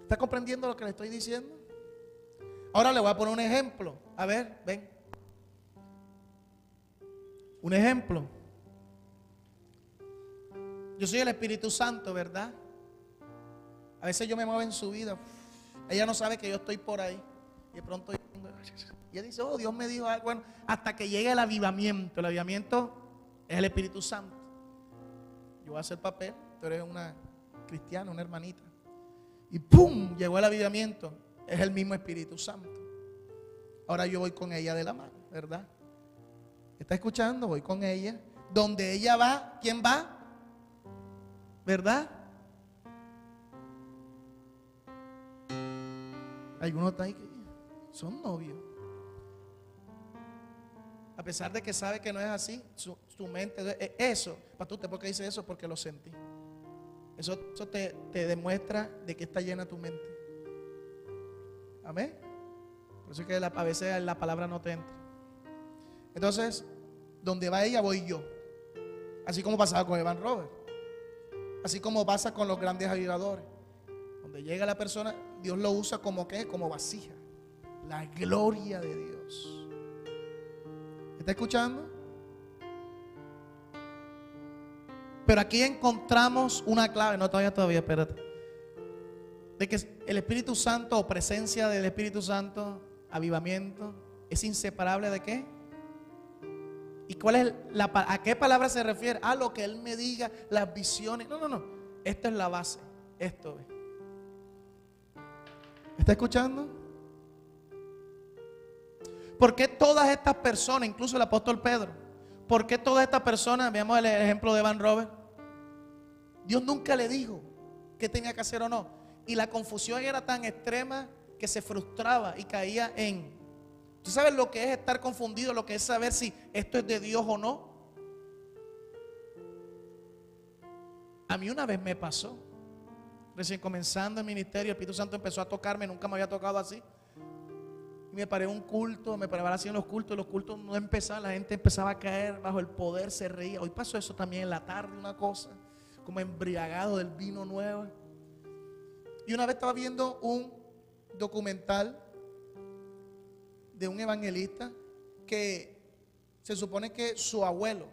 ¿Está comprendiendo lo que le estoy diciendo? Ahora le voy a poner un ejemplo. A ver, ven. Un ejemplo. Yo soy el Espíritu Santo, ¿verdad? A veces yo me muevo en su vida. Ella no sabe que yo estoy por ahí. Y de pronto y ella dice, oh, Dios me dijo algo. Bueno, hasta que llegue el avivamiento. El avivamiento es el Espíritu Santo. Yo voy a hacer papel. Tú eres una cristiana, una hermanita. Y ¡pum! Llegó el avivamiento. Es el mismo Espíritu Santo. Ahora yo voy con ella de la mano, ¿verdad? ¿Está escuchando? Voy con ella. Donde ella va, ¿quién va? ¿Verdad? Algunos están ahí que son novios. A pesar de que sabe que no es así, su mente, eso, pastor, ¿por qué dice eso? Porque lo sentí. Eso te demuestra de que está llena tu mente. Amén. Por eso es que a veces la palabra no te entra. Entonces, donde va ella, voy yo. Así como pasaba con Evan Robert. Así como pasa con los grandes avivadores. Donde llega la persona, Dios lo usa como ¿qué? Como vasija. La gloria de Dios. ¿Está escuchando? Pero aquí encontramos una clave. No, todavía, espérate. De que el Espíritu Santo, o presencia del Espíritu Santo, avivamiento, es inseparable ¿de qué? ¿Y cuál es a qué palabra se refiere? A lo que Él me diga, las visiones. No. Esto es la base. Esto es. ¿Está escuchando? ¿Por qué todas estas personas, incluso el apóstol Pedro, por qué todas estas personas, veamos el ejemplo de Evan Robert, Dios nunca le dijo qué tenía que hacer o no? Y la confusión era tan extrema que se frustraba y caía en... ¿Tú sabes lo que es estar confundido? Lo que es saber si esto es de Dios o no. A mí una vez me pasó. Recién comenzando el ministerio, el Espíritu Santo empezó a tocarme. Nunca me había tocado así. Y me paré en un culto, me paraba así en los cultos no empezaban, la gente empezaba a caer bajo el poder, se reía. Hoy pasó eso también en la tarde, una cosa, como embriagado del vino nuevo. Y una vez estaba viendo un documental de un evangelista que se supone que su abuelo,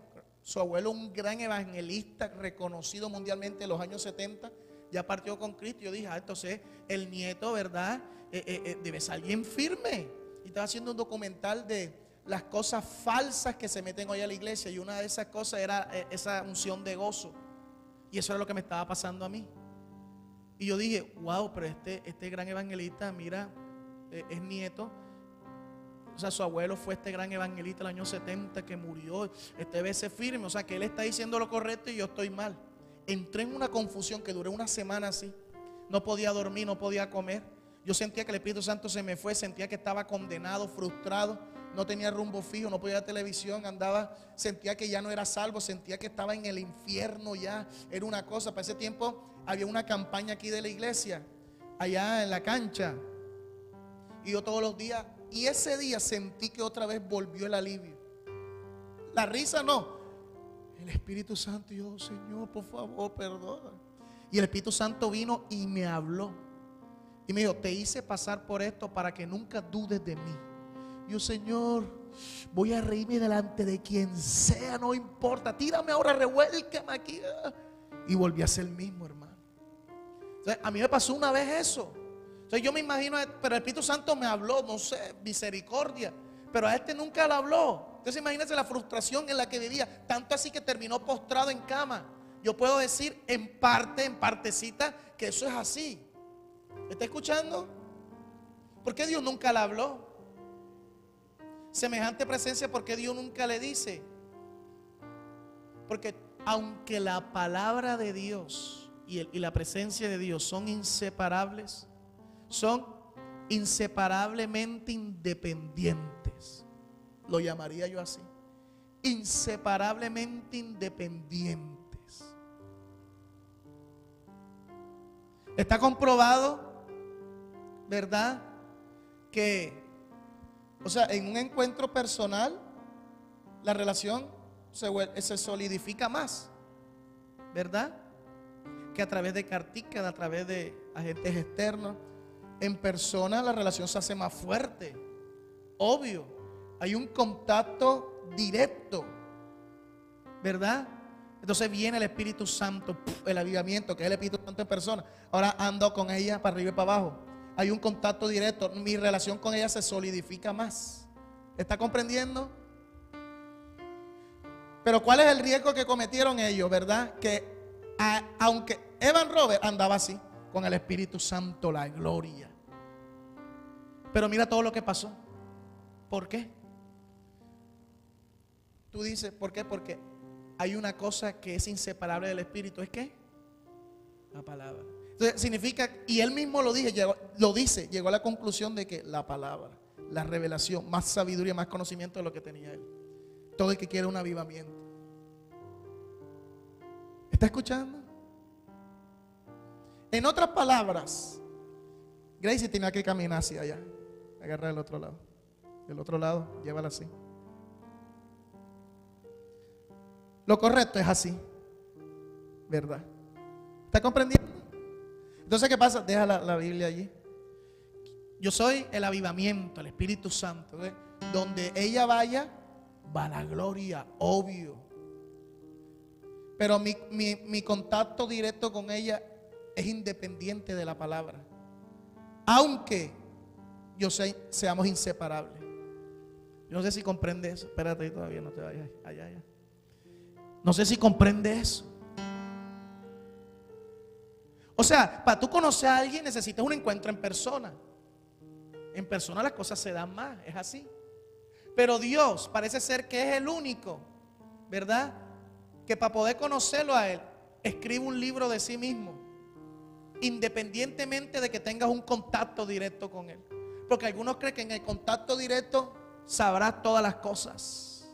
un gran evangelista reconocido mundialmente en los años 70, ya partió con Cristo. Yo dije, entonces el nieto, ¿verdad? Debe ser alguien firme. Y estaba haciendo un documental de las cosas falsas que se meten hoy a la iglesia. Y una de esas cosas era esa unción de gozo. Y eso era lo que me estaba pasando a mí. Y yo dije, wow, pero este gran evangelista, mira, es nieto. O sea, su abuelo fue este gran evangelista en el año 70 que murió. Debe ser firme. O sea, que él está diciendo lo correcto y yo estoy mal. Entré en una confusión que duré una semana así. No podía dormir, no podía comer. Yo sentía que el Espíritu Santo se me fue. Sentía que estaba condenado, frustrado. No tenía rumbo fijo, no podía ver televisión. Sentía que ya no era salvo. Sentía que estaba en el infierno ya. Era una cosa. Para ese tiempo había una campaña aquí de la iglesia, allá en la cancha. Y yo todos los días. Y ese día sentí que otra vez volvió el alivio. La risa no. El Espíritu Santo, y yo, Señor, por favor, perdona. Y el Espíritu Santo vino y me habló. Y me dijo, te hice pasar por esto para que nunca dudes de mí. Yo, Señor, voy a reírme delante de quien sea, no importa. Tírame ahora, revuélcame aquí. Y volví a ser el mismo, hermano. Entonces, a mí me pasó una vez eso. Entonces yo me imagino, pero el Espíritu Santo me habló, no sé, misericordia. Pero a este nunca le habló. Entonces imagínense la frustración en la que vivía. Tanto así que terminó postrado en cama. Yo puedo decir en parte, en partecita, que eso es así. ¿Me está escuchando? ¿Por qué Dios nunca le habló? Semejante presencia, ¿por qué Dios nunca le dice? Porque aunque la palabra de Dios y la presencia de Dios son inseparables, son inseparablemente independientes. Lo llamaría yo así. Inseparablemente independientes. Está comprobado, ¿verdad? Que, o sea, en un encuentro personal, la relación se solidifica más, ¿verdad? Que a través de carticas, a través de agentes externos. En persona la relación se hace más fuerte. Obvio, hay un contacto directo, ¿verdad? Entonces viene el Espíritu Santo, el avivamiento, que es el Espíritu Santo en persona. Ahora ando con ella para arriba y para abajo. Hay un contacto directo. Mi relación con ella se solidifica más. ¿Está comprendiendo? Pero ¿cuál es el riesgo que cometieron ellos, verdad? Que aunque Evan Robert andaba así, con el Espíritu Santo, la gloria. Pero mira todo lo que pasó. ¿Por qué? Tú dices, ¿por qué? Porque hay una cosa que es inseparable del Espíritu. ¿Es qué? La palabra. Entonces significa, y él mismo lo dice, llegó a la conclusión de que la palabra, la revelación, más sabiduría, más conocimiento de lo que tenía él. Todo el que quiere un avivamiento. ¿Está escuchando? En otras palabras, Gracie tenía que caminar hacia allá. Agarrar el otro lado. Del otro lado, llévala así. Lo correcto es así, ¿verdad? ¿Está comprendiendo? Entonces, ¿qué pasa? Deja la Biblia allí. Yo soy el avivamiento, el Espíritu Santo, ¿ves? Donde ella vaya, va la gloria, obvio. Pero mi contacto directo con ella es independiente de la palabra. Aunque seamos inseparables. Yo no sé si comprende eso. Espérate, todavía no te vayas allá. No sé si comprende eso. O sea, para tú conocer a alguien necesitas un encuentro en persona. En persona las cosas se dan más, es así. Pero Dios parece ser que es el único, ¿verdad? Que para poder conocerlo a Él, escribe un libro de sí mismo, independientemente de que tengas un contacto directo con Él. Porque algunos creen que en el contacto directo sabrás todas las cosas.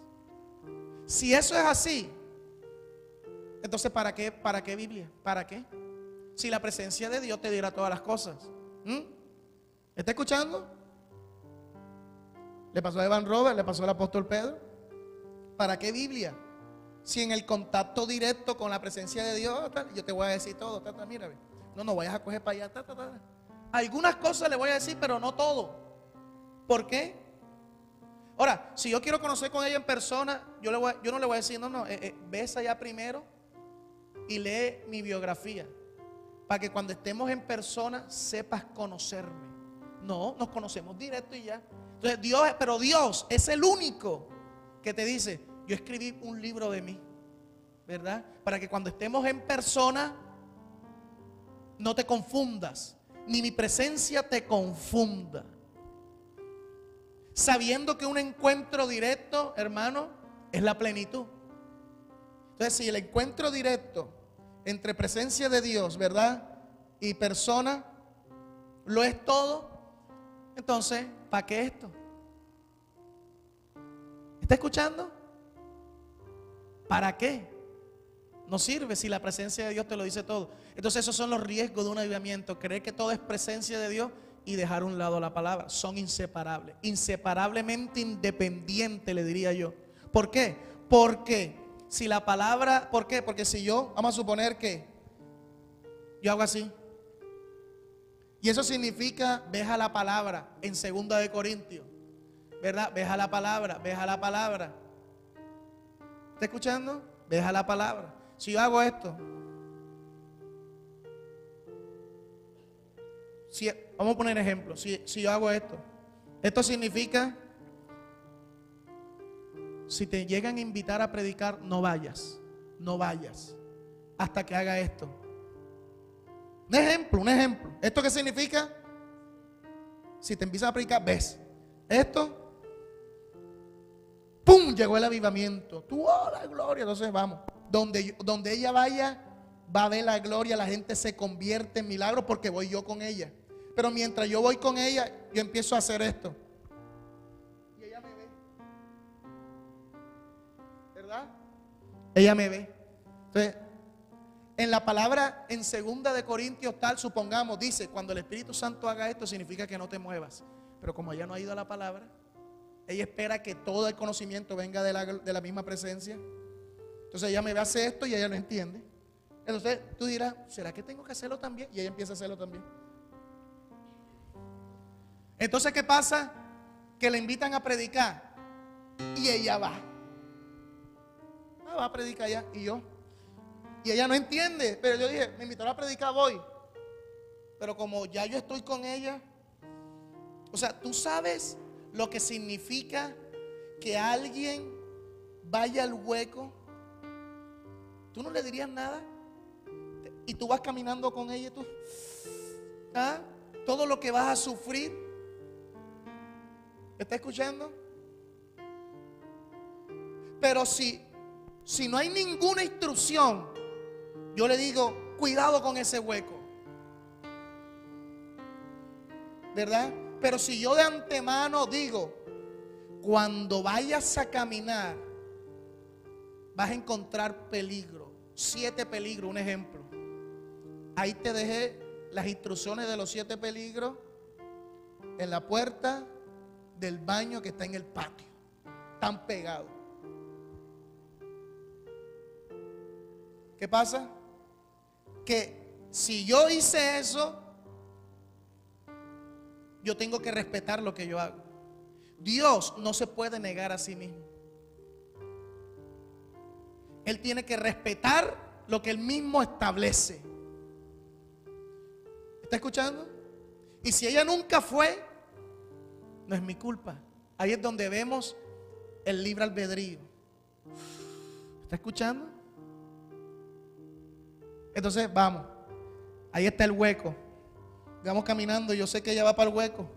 Si eso es así, entonces ¿para qué Biblia? ¿Para qué? Si la presencia de Dios te dirá todas las cosas. ¿Está escuchando? Le pasó a Evan Robert, le pasó al apóstol Pedro. ¿Para qué Biblia? Si en el contacto directo con la presencia de Dios, yo te voy a decir todo. Mira, no vayas a coger para allá. Algunas cosas le voy a decir, pero no todo. ¿Por qué? Ahora, si yo quiero conocer con ella en persona, yo no le voy a decir, ves allá primero y lee mi biografía, para que cuando estemos en persona sepas conocerme. No, nos conocemos directo y ya. Entonces pero Dios es el único que te dice, yo escribí un libro de mí, ¿verdad? Para que cuando estemos en persona no te confundas, ni mi presencia te confunda. Sabiendo que un encuentro directo, hermano, es la plenitud. Entonces, si el encuentro directo entre presencia de Dios, ¿verdad?, y persona lo es todo, entonces, ¿para qué esto? ¿Está escuchando? ¿Para qué? No sirve si la presencia de Dios te lo dice todo. Entonces esos son los riesgos de un avivamiento. Creer que todo es presencia de Dios y dejar a un lado la palabra. Son inseparables. Inseparablemente independientes, le diría yo. ¿Por qué? Porque si la palabra, ¿por qué? Porque si yo, vamos a suponer que yo hago así. Y eso significa, veja la palabra en 2 de Corintios. ¿Verdad? Veja la palabra, veja la palabra. ¿Está escuchando? Veja la palabra. Si yo hago esto, vamos a poner ejemplo. Si yo hago esto significa, si te llegan a invitar a predicar, no vayas hasta que haga esto. Un ejemplo. ¿Esto qué significa? Si te empiezan a predicar, ves esto. ¡Pum! Llegó el avivamiento. Tú, oh, la gloria. Entonces vamos. Donde ella vaya, va a ver la gloria. La gente se convierte en milagro porque voy yo con ella. Pero mientras yo voy con ella, yo empiezo a hacer esto. Y ella me ve. ¿Verdad? Ella me ve. Entonces, en la palabra en 2 de Corintios tal, supongamos, dice, cuando el Espíritu Santo haga esto, significa que no te muevas. Pero como ella no ha ido a la palabra, ella espera que todo el conocimiento venga de la misma presencia. Entonces ella me ve hacer esto y ella no entiende. Entonces tú dirás, ¿será que tengo que hacerlo también? Y ella empieza a hacerlo también. Entonces, ¿qué pasa? Que le invitan a predicar y ella va. Va a predicar allá y yo. Y ella no entiende, pero yo dije, me invitaron a predicar, voy. Pero como ya yo estoy con ella, o sea, tú sabes lo que significa que alguien vaya al hueco. Tú no le dirías nada. Y tú vas caminando con ella y tú, todo lo que vas a sufrir. ¿Está escuchando? Pero si no hay ninguna instrucción, yo le digo, cuidado con ese hueco. ¿Verdad? Pero si yo de antemano digo, cuando vayas a caminar, vas a encontrar peligro. 7 peligros, un ejemplo. Ahí te dejé las instrucciones de los 7 peligros en la puerta del baño que está en el patio. Están pegados. ¿Qué pasa? Que si yo hice eso, yo tengo que respetar lo que yo hago. Dios no se puede negar a sí mismo. Él tiene que respetar lo que Él mismo establece. ¿Está escuchando? Y si ella nunca fue, no es mi culpa. Ahí es donde vemos el libre albedrío. ¿Está escuchando? Entonces vamos. Ahí está el hueco. Vamos caminando, yo sé que ella va para el hueco.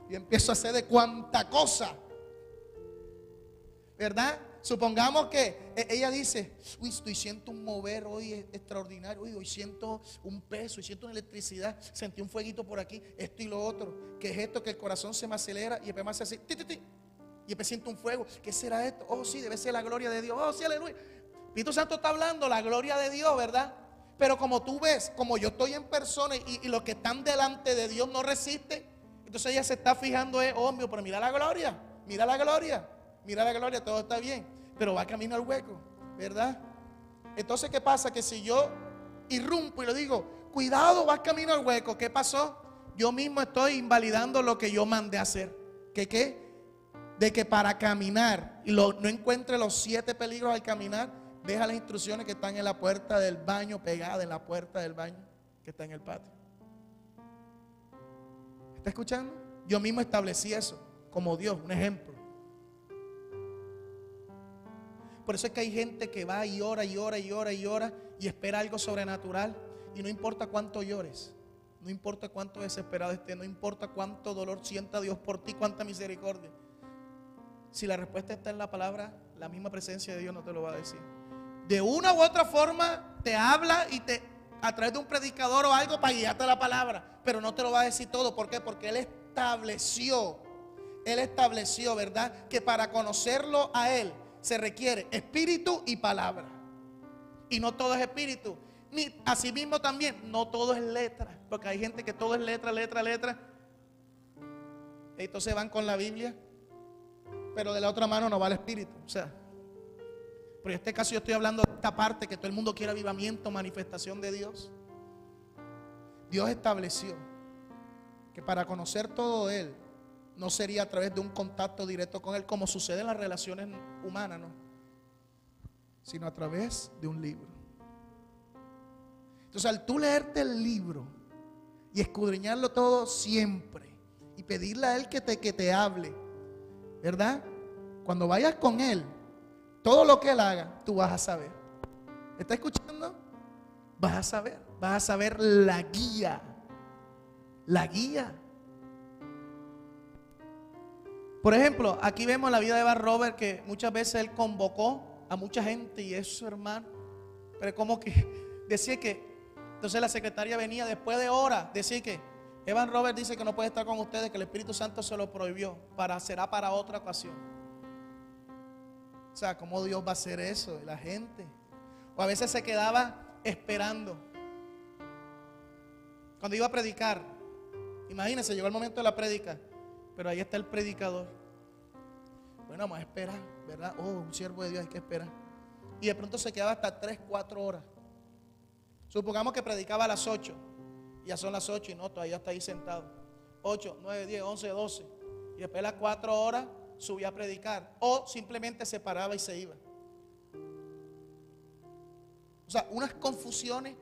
Y empiezo a hacer de cuanta cosa. ¿Verdad? Supongamos que ella dice, uy, estoy siento un mover hoy extraordinario. Uy, hoy siento un peso, hoy siento una electricidad. Sentí un fueguito por aquí, esto y lo otro. ¿Qué es esto? Que el corazón se me acelera y después me hace así, ti, ti, ti. Y después siento un fuego. ¿Qué será esto? Oh, sí, debe ser la gloria de Dios. Oh, sí, aleluya. Espíritu Santo está hablando, la gloria de Dios, ¿verdad? Pero como tú ves, como yo estoy en persona y los que están delante de Dios no resisten, entonces ella se está fijando, oh, mío, pero mira la gloria, mira la gloria, mira la gloria, todo está bien, pero va camino al hueco, ¿verdad? Entonces, ¿qué pasa? Que si yo irrumpo y le digo, cuidado, vas camino al hueco, ¿qué pasó? Yo mismo estoy invalidando lo que yo mandé a hacer. ¿Qué? De que para caminar y no encuentre los 7 peligros al caminar, deja las instrucciones que están en la puerta del baño, pegadas en la puerta del baño que está en el patio. ¿Está escuchando? Yo mismo establecí eso. como Dios, un ejemplo. Por eso es que hay gente que va y ora y ora y ora y ora y espera algo sobrenatural, y no importa cuánto llores, no importa cuánto desesperado estés, no importa cuánto dolor sienta Dios por ti, cuánta misericordia. Si la respuesta está en la palabra, la misma presencia de Dios no te lo va a decir. De una u otra forma te habla y a través de un predicador o algo para guiarte a la palabra, pero no te lo va a decir todo. ¿Por qué? Porque Él estableció, ¿verdad?, que para conocerlo a Él se requiere espíritu y palabra. Y no todo es espíritu. Ni asimismo también, no todo es letra. Porque hay gente que todo es letra, letra, letra. Entonces van con la Biblia, pero de la otra mano no va el espíritu. O sea, pero en este caso yo estoy hablando de esta parte que todo el mundo quiere avivamiento, manifestación de Dios. Dios estableció que para conocer todo de Él no sería a través de un contacto directo con Él, como sucede en las relaciones humanas, no, sino a través de un libro. Entonces, al tú leerte el libro y escudriñarlo todo siempre y pedirle a Él que te hable, ¿verdad? Cuando vayas con Él, todo lo que Él haga, tú vas a saber. ¿Está escuchando? Vas a saber la guía. La guía. Por ejemplo, aquí vemos la vida de Evan Robert, que muchas veces él convocó a mucha gente y es su hermano. Pero como que decía que, entonces la secretaria venía después de horas, decía que Evan Robert dice que no puede estar con ustedes, que el Espíritu Santo se lo prohibió, será para otra ocasión. O sea, ¿cómo Dios va a hacer eso? La gente. O a veces se quedaba esperando. Cuando iba a predicar, imagínense, llegó el momento de la prédica, pero ahí está el predicador. Bueno, vamos a esperar, ¿verdad? Oh, un siervo de Dios, hay que esperar. Y de pronto se quedaba hasta 3, 4 horas. Supongamos que predicaba a las 8. Ya son las 8 y no, todavía está ahí sentado. 8, 9, 10, 11, 12. Y después de las 4 horas subía a predicar. O simplemente se paraba y se iba. O sea, unas confusiones.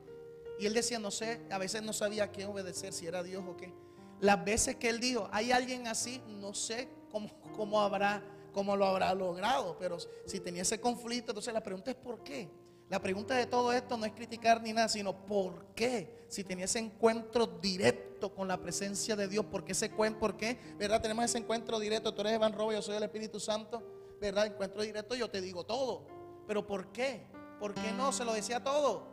Y él decía, no sé, a veces no sabía a quién obedecer, si era Dios o qué. Las veces que él dijo, hay alguien así, no sé cómo lo habrá logrado. Pero si tenía ese conflicto, entonces la pregunta es ¿por qué? La pregunta de todo esto no es criticar ni nada, sino ¿por qué? Si tenía ese encuentro directo con la presencia de Dios, ¿por qué? ¿Verdad? Tenemos ese encuentro directo. Tú eres Evan Robert, yo soy el Espíritu Santo, ¿verdad? Encuentro directo, yo te digo todo. Pero ¿por qué? ¿Por qué no se lo decía todo?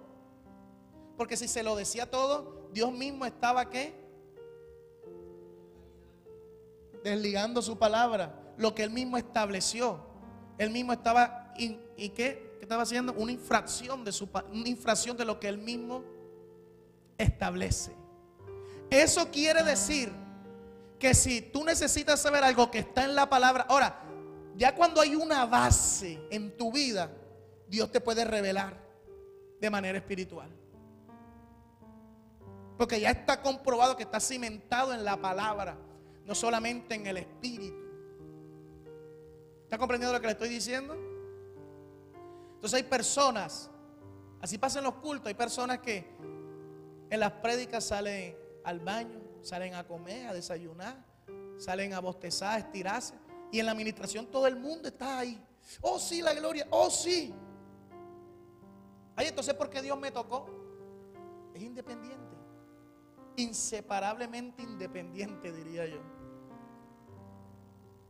Porque si se lo decía todo, Dios mismo estaba ¿qué? Desligando su palabra, lo que Él mismo estableció. Él mismo estaba ¿y qué? ¿Qué estaba haciendo? Una infracción de lo que Él mismo establece. Eso quiere decir que si tú necesitas saber algo que está en la palabra, ahora, ya cuando hay una base en tu vida, Dios te puede revelar de manera espiritual. Porque ya está comprobado que está cimentado en la palabra, no solamente en el espíritu. ¿Está comprendiendo lo que le estoy diciendo? Entonces hay personas, así pasa en los cultos, hay personas que en las prédicas salen al baño, salen a comer, a desayunar, salen a bostezar, a estirarse, y en la administración todo el mundo está ahí. Oh sí, la gloria, oh sí. Ay, entonces ¿por qué Dios me tocó? Es independiente, inseparablemente independiente, diría yo.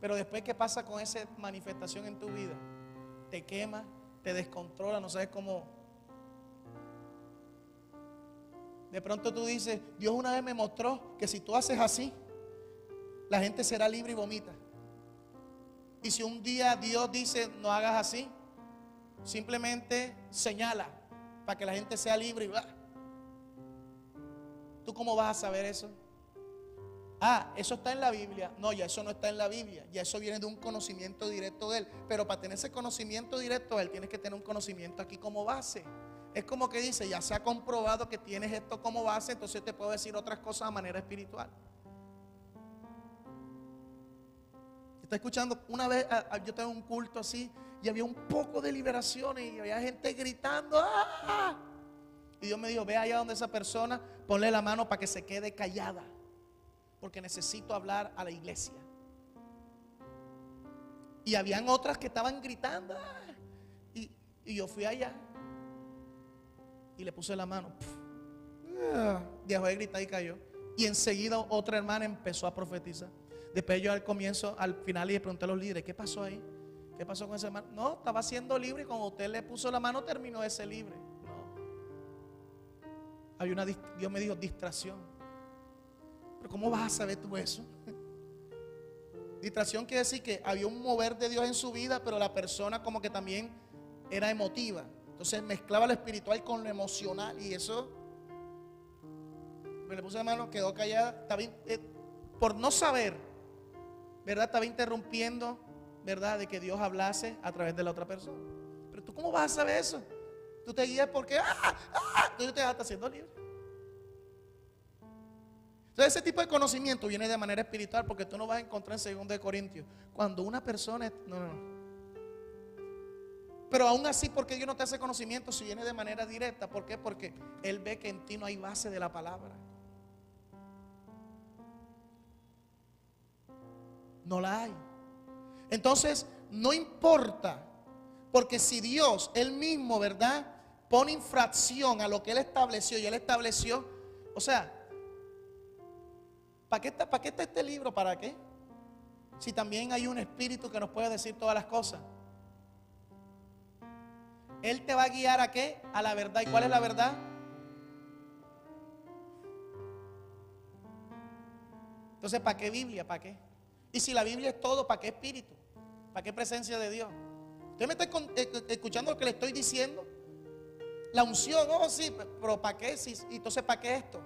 Pero después, ¿qué pasa con esa manifestación en tu vida? Te quema, te descontrola, no sabes cómo. De pronto tú dices, Dios una vez me mostró que si tú haces así, la gente será libre y vomita. Y si un día Dios dice, no hagas así, simplemente señala para que la gente sea libre y va. ¿Tú cómo vas a saber eso? Ah, eso está en la Biblia. No, ya eso no está en la Biblia. Ya eso viene de un conocimiento directo de Él. Pero para tener ese conocimiento directo de Él, tienes que tener un conocimiento aquí como base. Es como que dice, ya se ha comprobado que tienes esto como base, entonces te puedo decir otras cosas de manera espiritual. ¿Está escuchando? Una vez yo tengo un culto así y había un poco de liberación y había gente gritando. ¡Ah! Y Dios me dijo, ve allá donde esa persona, ponle la mano para que se quede callada, porque necesito hablar a la iglesia. Y habían otras que estaban gritando. Y yo fui allá y le puse la mano. Dejó de gritar y cayó. Y enseguida otra hermana empezó a profetizar. Después yo al final le pregunté a los líderes: ¿qué pasó ahí? ¿Qué pasó con ese hermano? No, estaba siendo libre y cuando usted le puso la mano terminó de ser libre. No. Dios me dijo: distracción. Pero ¿cómo vas a saber tú eso? Distracción quiere decir que había un mover de Dios en su vida, pero la persona como que también era emotiva. Entonces mezclaba lo espiritual con lo emocional. Y eso, me le puse la mano, quedó callada. Por no saber, ¿verdad? Estaba interrumpiendo, ¿verdad? De que Dios hablase a través de la otra persona. Pero tú, ¿cómo vas a saber eso? Tú te guías porque entonces te estás haciendo libre. Entonces ese tipo de conocimiento viene de manera espiritual, porque tú no vas a encontrar en 2 Corintios cuando una persona no. Pero aún así, ¿por qué Dios no te hace conocimiento si viene de manera directa? ¿Por qué? Porque Él ve que en ti no hay base de la palabra. No la hay. Entonces no importa, porque si Dios Él mismo, ¿verdad?, pone infracción a lo que Él estableció, y Él estableció, o sea, ¿para qué está este libro? ¿Para qué? Si también hay un espíritu que nos puede decir todas las cosas. Él te va a guiar ¿a qué? A la verdad. ¿Y cuál es la verdad? Entonces, ¿para qué Biblia? ¿Para qué? Y si la Biblia es todo, ¿para qué espíritu? ¿Para qué presencia de Dios? ¿Usted me está escuchando lo que le estoy diciendo? La unción, sí, pero ¿para qué? Entonces, ¿para qué esto?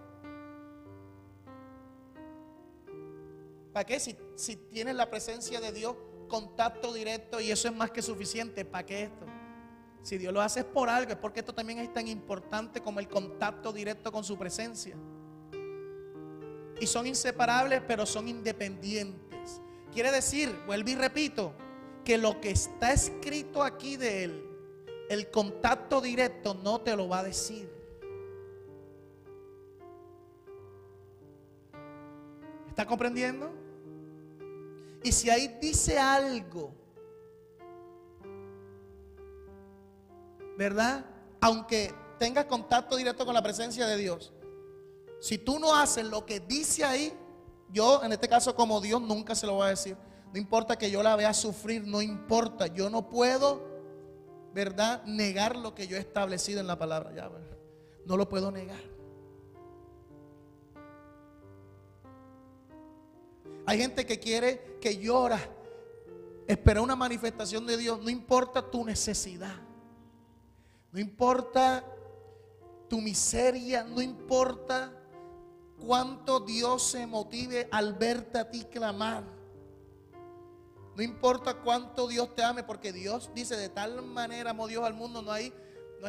¿Para qué? Si tienes la presencia de Dios, contacto directo, y eso es más que suficiente, ¿para qué esto? Si Dios lo hace es por algo, es porque esto también es tan importante como el contacto directo con su presencia. Y son inseparables, pero son independientes. Quiere decir, vuelvo y repito, que lo que está escrito aquí de Él, el contacto directo no te lo va a decir. ¿Está comprendiendo? Y si ahí dice algo, ¿verdad? Aunque tengas contacto directo con la presencia de Dios, si tú no haces lo que dice ahí, yo en este caso como Dios nunca se lo voy a decir. No importa que yo la vea sufrir, no importa. Yo no puedo, ¿verdad?, negar lo que yo he establecido en la palabra. Ya, no lo puedo negar. Hay gente que quiere, que llora, espera una manifestación de Dios. No importa tu necesidad, no importa tu miseria, no importa cuánto Dios se motive al verte a ti clamar. No importa cuánto Dios te ame, porque Dios dice: de tal manera amó Dios al mundo. No hay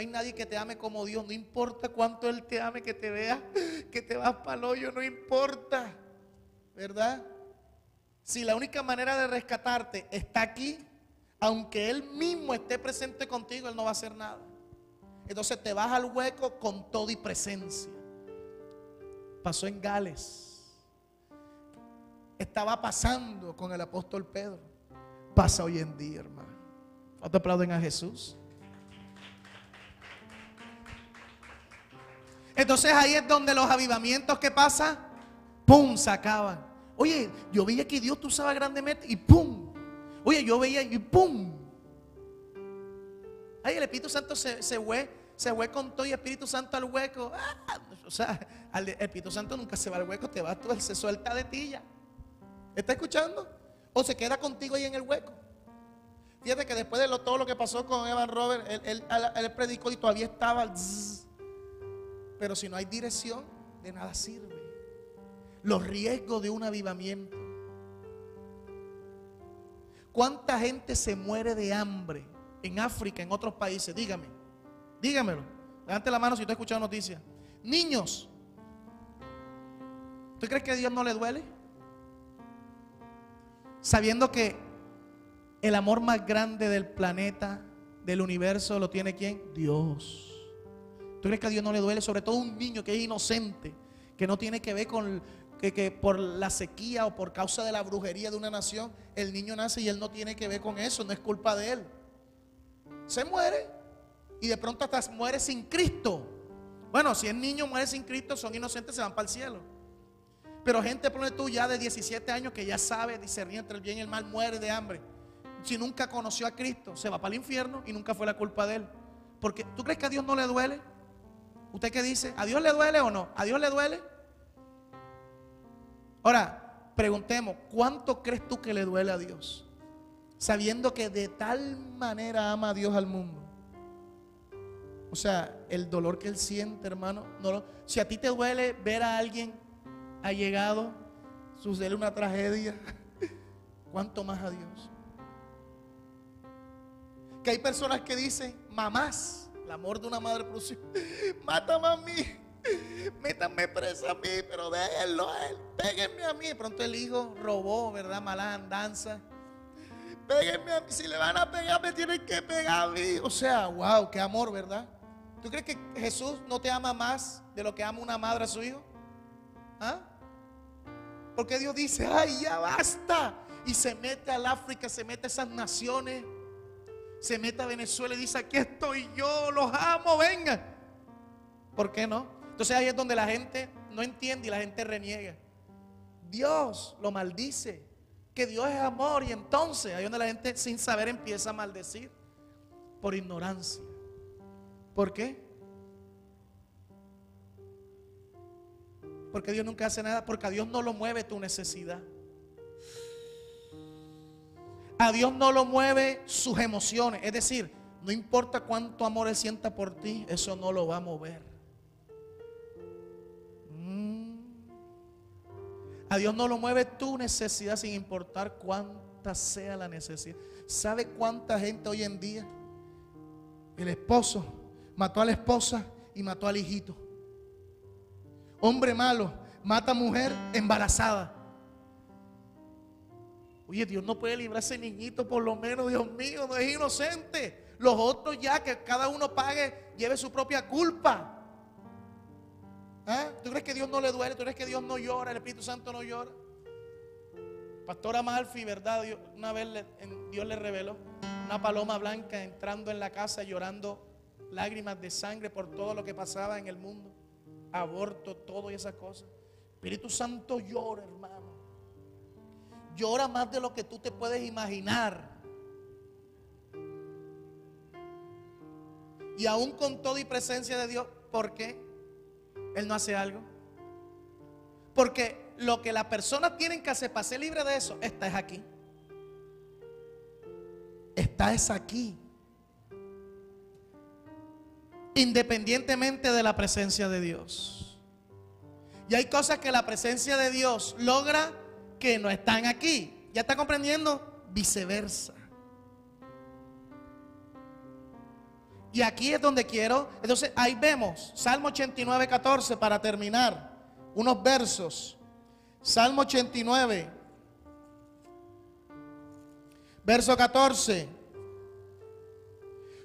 nadie que te ame como Dios. No importa cuánto Él te ame, que te vea que te vas para el hoyo, no importa, ¿verdad? Si la única manera de rescatarte está aquí, aunque Él mismo esté presente contigo, Él no va a hacer nada. Entonces te vas al hueco con todo y presencia. Pasó en Gales. Estaba pasando con el apóstol Pedro. Pasa hoy en día, hermano. ¿Cuántos aplauden a Jesús? Entonces ahí es donde los avivamientos, ¿qué pasa? ¡Pum! Se acaban. Oye, yo veía que Dios te usaba grandemente y ¡pum! Oye, yo veía y ¡pum! Ay, el Espíritu Santo se fue con todo y Espíritu Santo al hueco. O sea, el Espíritu Santo nunca se va al hueco, te va tú, Él se suelta de ti ya. ¿Está escuchando? O se queda contigo ahí en el hueco. Fíjate que después de todo lo que pasó con Evan Robert, él predicó y todavía estaba. Pero si no hay dirección, de nada sirve. Los riesgos de un avivamiento. ¿Cuánta gente se muere de hambre en África, en otros países? Dígamelo. Levante la mano si usted ha escuchado noticias. Niños. ¿Usted cree que a Dios no le duele? Sabiendo que el amor más grande del planeta, del universo, lo tiene ¿quién? Dios. ¿Tú crees que a Dios no le duele? Sobre todo un niño que es inocente, que no tiene que ver con que por la sequía o por causa de la brujería de una nación, el niño nace y él no tiene que ver con eso, no es culpa de él. Se muere y de pronto hasta muere sin Cristo. Bueno, si el niño muere sin Cristo, son inocentes, se van para el cielo. Pero gente, ponle tú, ya de 17 años que ya sabe discernir entre el bien y el mal, muere de hambre. Si nunca conoció a Cristo, se va para el infierno y nunca fue la culpa de él. Porque ¿tú crees que a Dios no le duele? ¿Usted qué dice? ¿A Dios le duele o no? ¿A Dios le duele? Ahora, preguntemos, ¿cuánto crees tú que le duele a Dios? Sabiendo que de tal manera ama a Dios al mundo. O sea, el dolor que él siente, hermano, si a ti te duele ver a alguien allegado sucede una tragedia, ¿cuánto más a Dios? Que hay personas que dicen, mamás, el amor de una madre por sus hijos, mátame a mí, métanme presa a mí, pero déjenlo a él, péguenme a mí. De pronto el hijo robó, ¿verdad? Malas andanzas. Péguenme a mí, si le van a pegar me tienen que pegar a mí. O sea, wow, qué amor, ¿verdad? ¿Tú crees que Jesús no te ama más de lo que ama una madre a su hijo? ¿Ah? Porque Dios dice, ay, ya basta. Y se mete al África, se mete a esas naciones, se mete a Venezuela y dice, aquí estoy yo, los amo, vengan. ¿Por qué no? Entonces ahí es donde la gente no entiende y la gente reniega. Dios lo maldice, que Dios es amor. Y entonces ahí es donde la gente sin saber empieza a maldecir por ignorancia. ¿Por qué? Porque Dios nunca hace nada, porque a Dios no lo mueve tu necesidad. A Dios no lo mueve sus emociones. Es decir, no importa cuánto amor Él sienta por ti, eso no lo va a mover. A Dios no lo mueve tu necesidad sin importar cuánta sea la necesidad. ¿Sabe cuánta gente hoy en día? El esposo mató a la esposa y mató al hijito. Hombre malo mata a mujer embarazada. Oye, Dios no puede librar a ese niñito por lo menos, Dios mío, no es inocente. Los otros ya, que cada uno pague, lleve su propia culpa. ¿Ah? ¿Tú crees que Dios no le duele? ¿Tú crees que Dios no llora? ¿El Espíritu Santo no llora? Pastora Malfi, ¿verdad? Una vez Dios le reveló una paloma blanca entrando en la casa llorando lágrimas de sangre por todo lo que pasaba en el mundo. Aborto, todo y esas cosas. Espíritu Santo llora, hermano. Llora más de lo que tú te puedes imaginar. Y aún con todo y presencia de Dios, ¿por qué Él no hace algo? Porque lo que las personas tienen que hacer para ser libre de eso, está es aquí. Está es aquí. Independientemente de la presencia de Dios. Y hay cosas que la presencia de Dios logra que no están aquí. ¿Ya está comprendiendo? Viceversa. Y aquí es donde quiero. Entonces ahí vemos Salmo 89, 14 para terminar. Unos versos. Salmo 89, verso 14.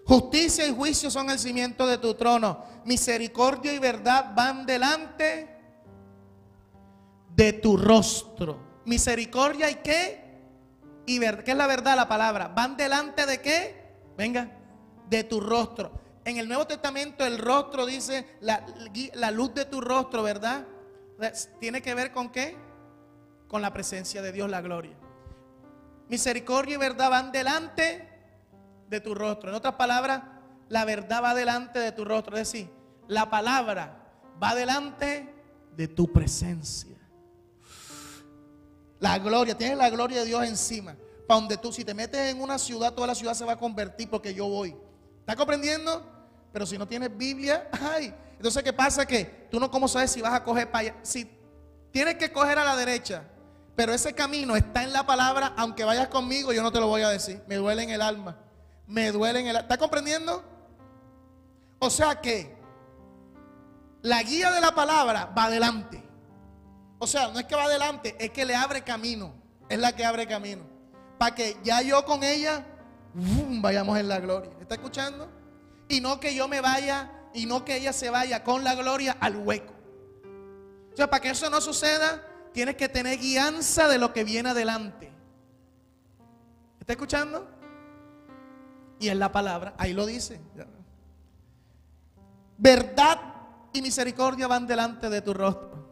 Justicia y juicio son el cimiento de tu trono. Misericordia y verdad van delante de tu rostro. Misericordia y qué? Y verdad. ¿Qué es la verdad? La palabra. ¿Van delante de qué? Venga, de tu rostro. En el Nuevo Testamento el rostro dice la luz de tu rostro, ¿verdad? ¿Tiene que ver con qué? Con la presencia de Dios, la gloria. Misericordia y verdad van delante de tu rostro. En otras palabras, la verdad va delante de tu rostro. Es decir, la palabra va delante de tu presencia. La gloria, tienes la gloria de Dios encima. Para donde tú, si te metes en una ciudad, toda la ciudad se va a convertir porque yo voy. ¿Estás comprendiendo? Pero si no tienes Biblia, ay. Entonces, ¿qué pasa? Que tú no, ¿cómo sabes si vas a coger para allá? Si tienes que coger a la derecha, pero ese camino está en la palabra, aunque vayas conmigo, yo no te lo voy a decir. Me duele en el alma. Me duele en el alma. ¿Estás comprendiendo? O sea que la guía de la palabra va adelante. O sea, no es que va adelante, es que le abre camino. Es la que abre camino. Para que ya yo con ella vayamos en la gloria. ¿Está escuchando? Y no que yo me vaya y no que ella se vaya con la gloria al hueco. O sea, para que eso no suceda, tienes que tener guianza de lo que viene adelante. ¿Está escuchando? Y en la palabra, ahí lo dice. Verdad y misericordia van delante de tu rostro.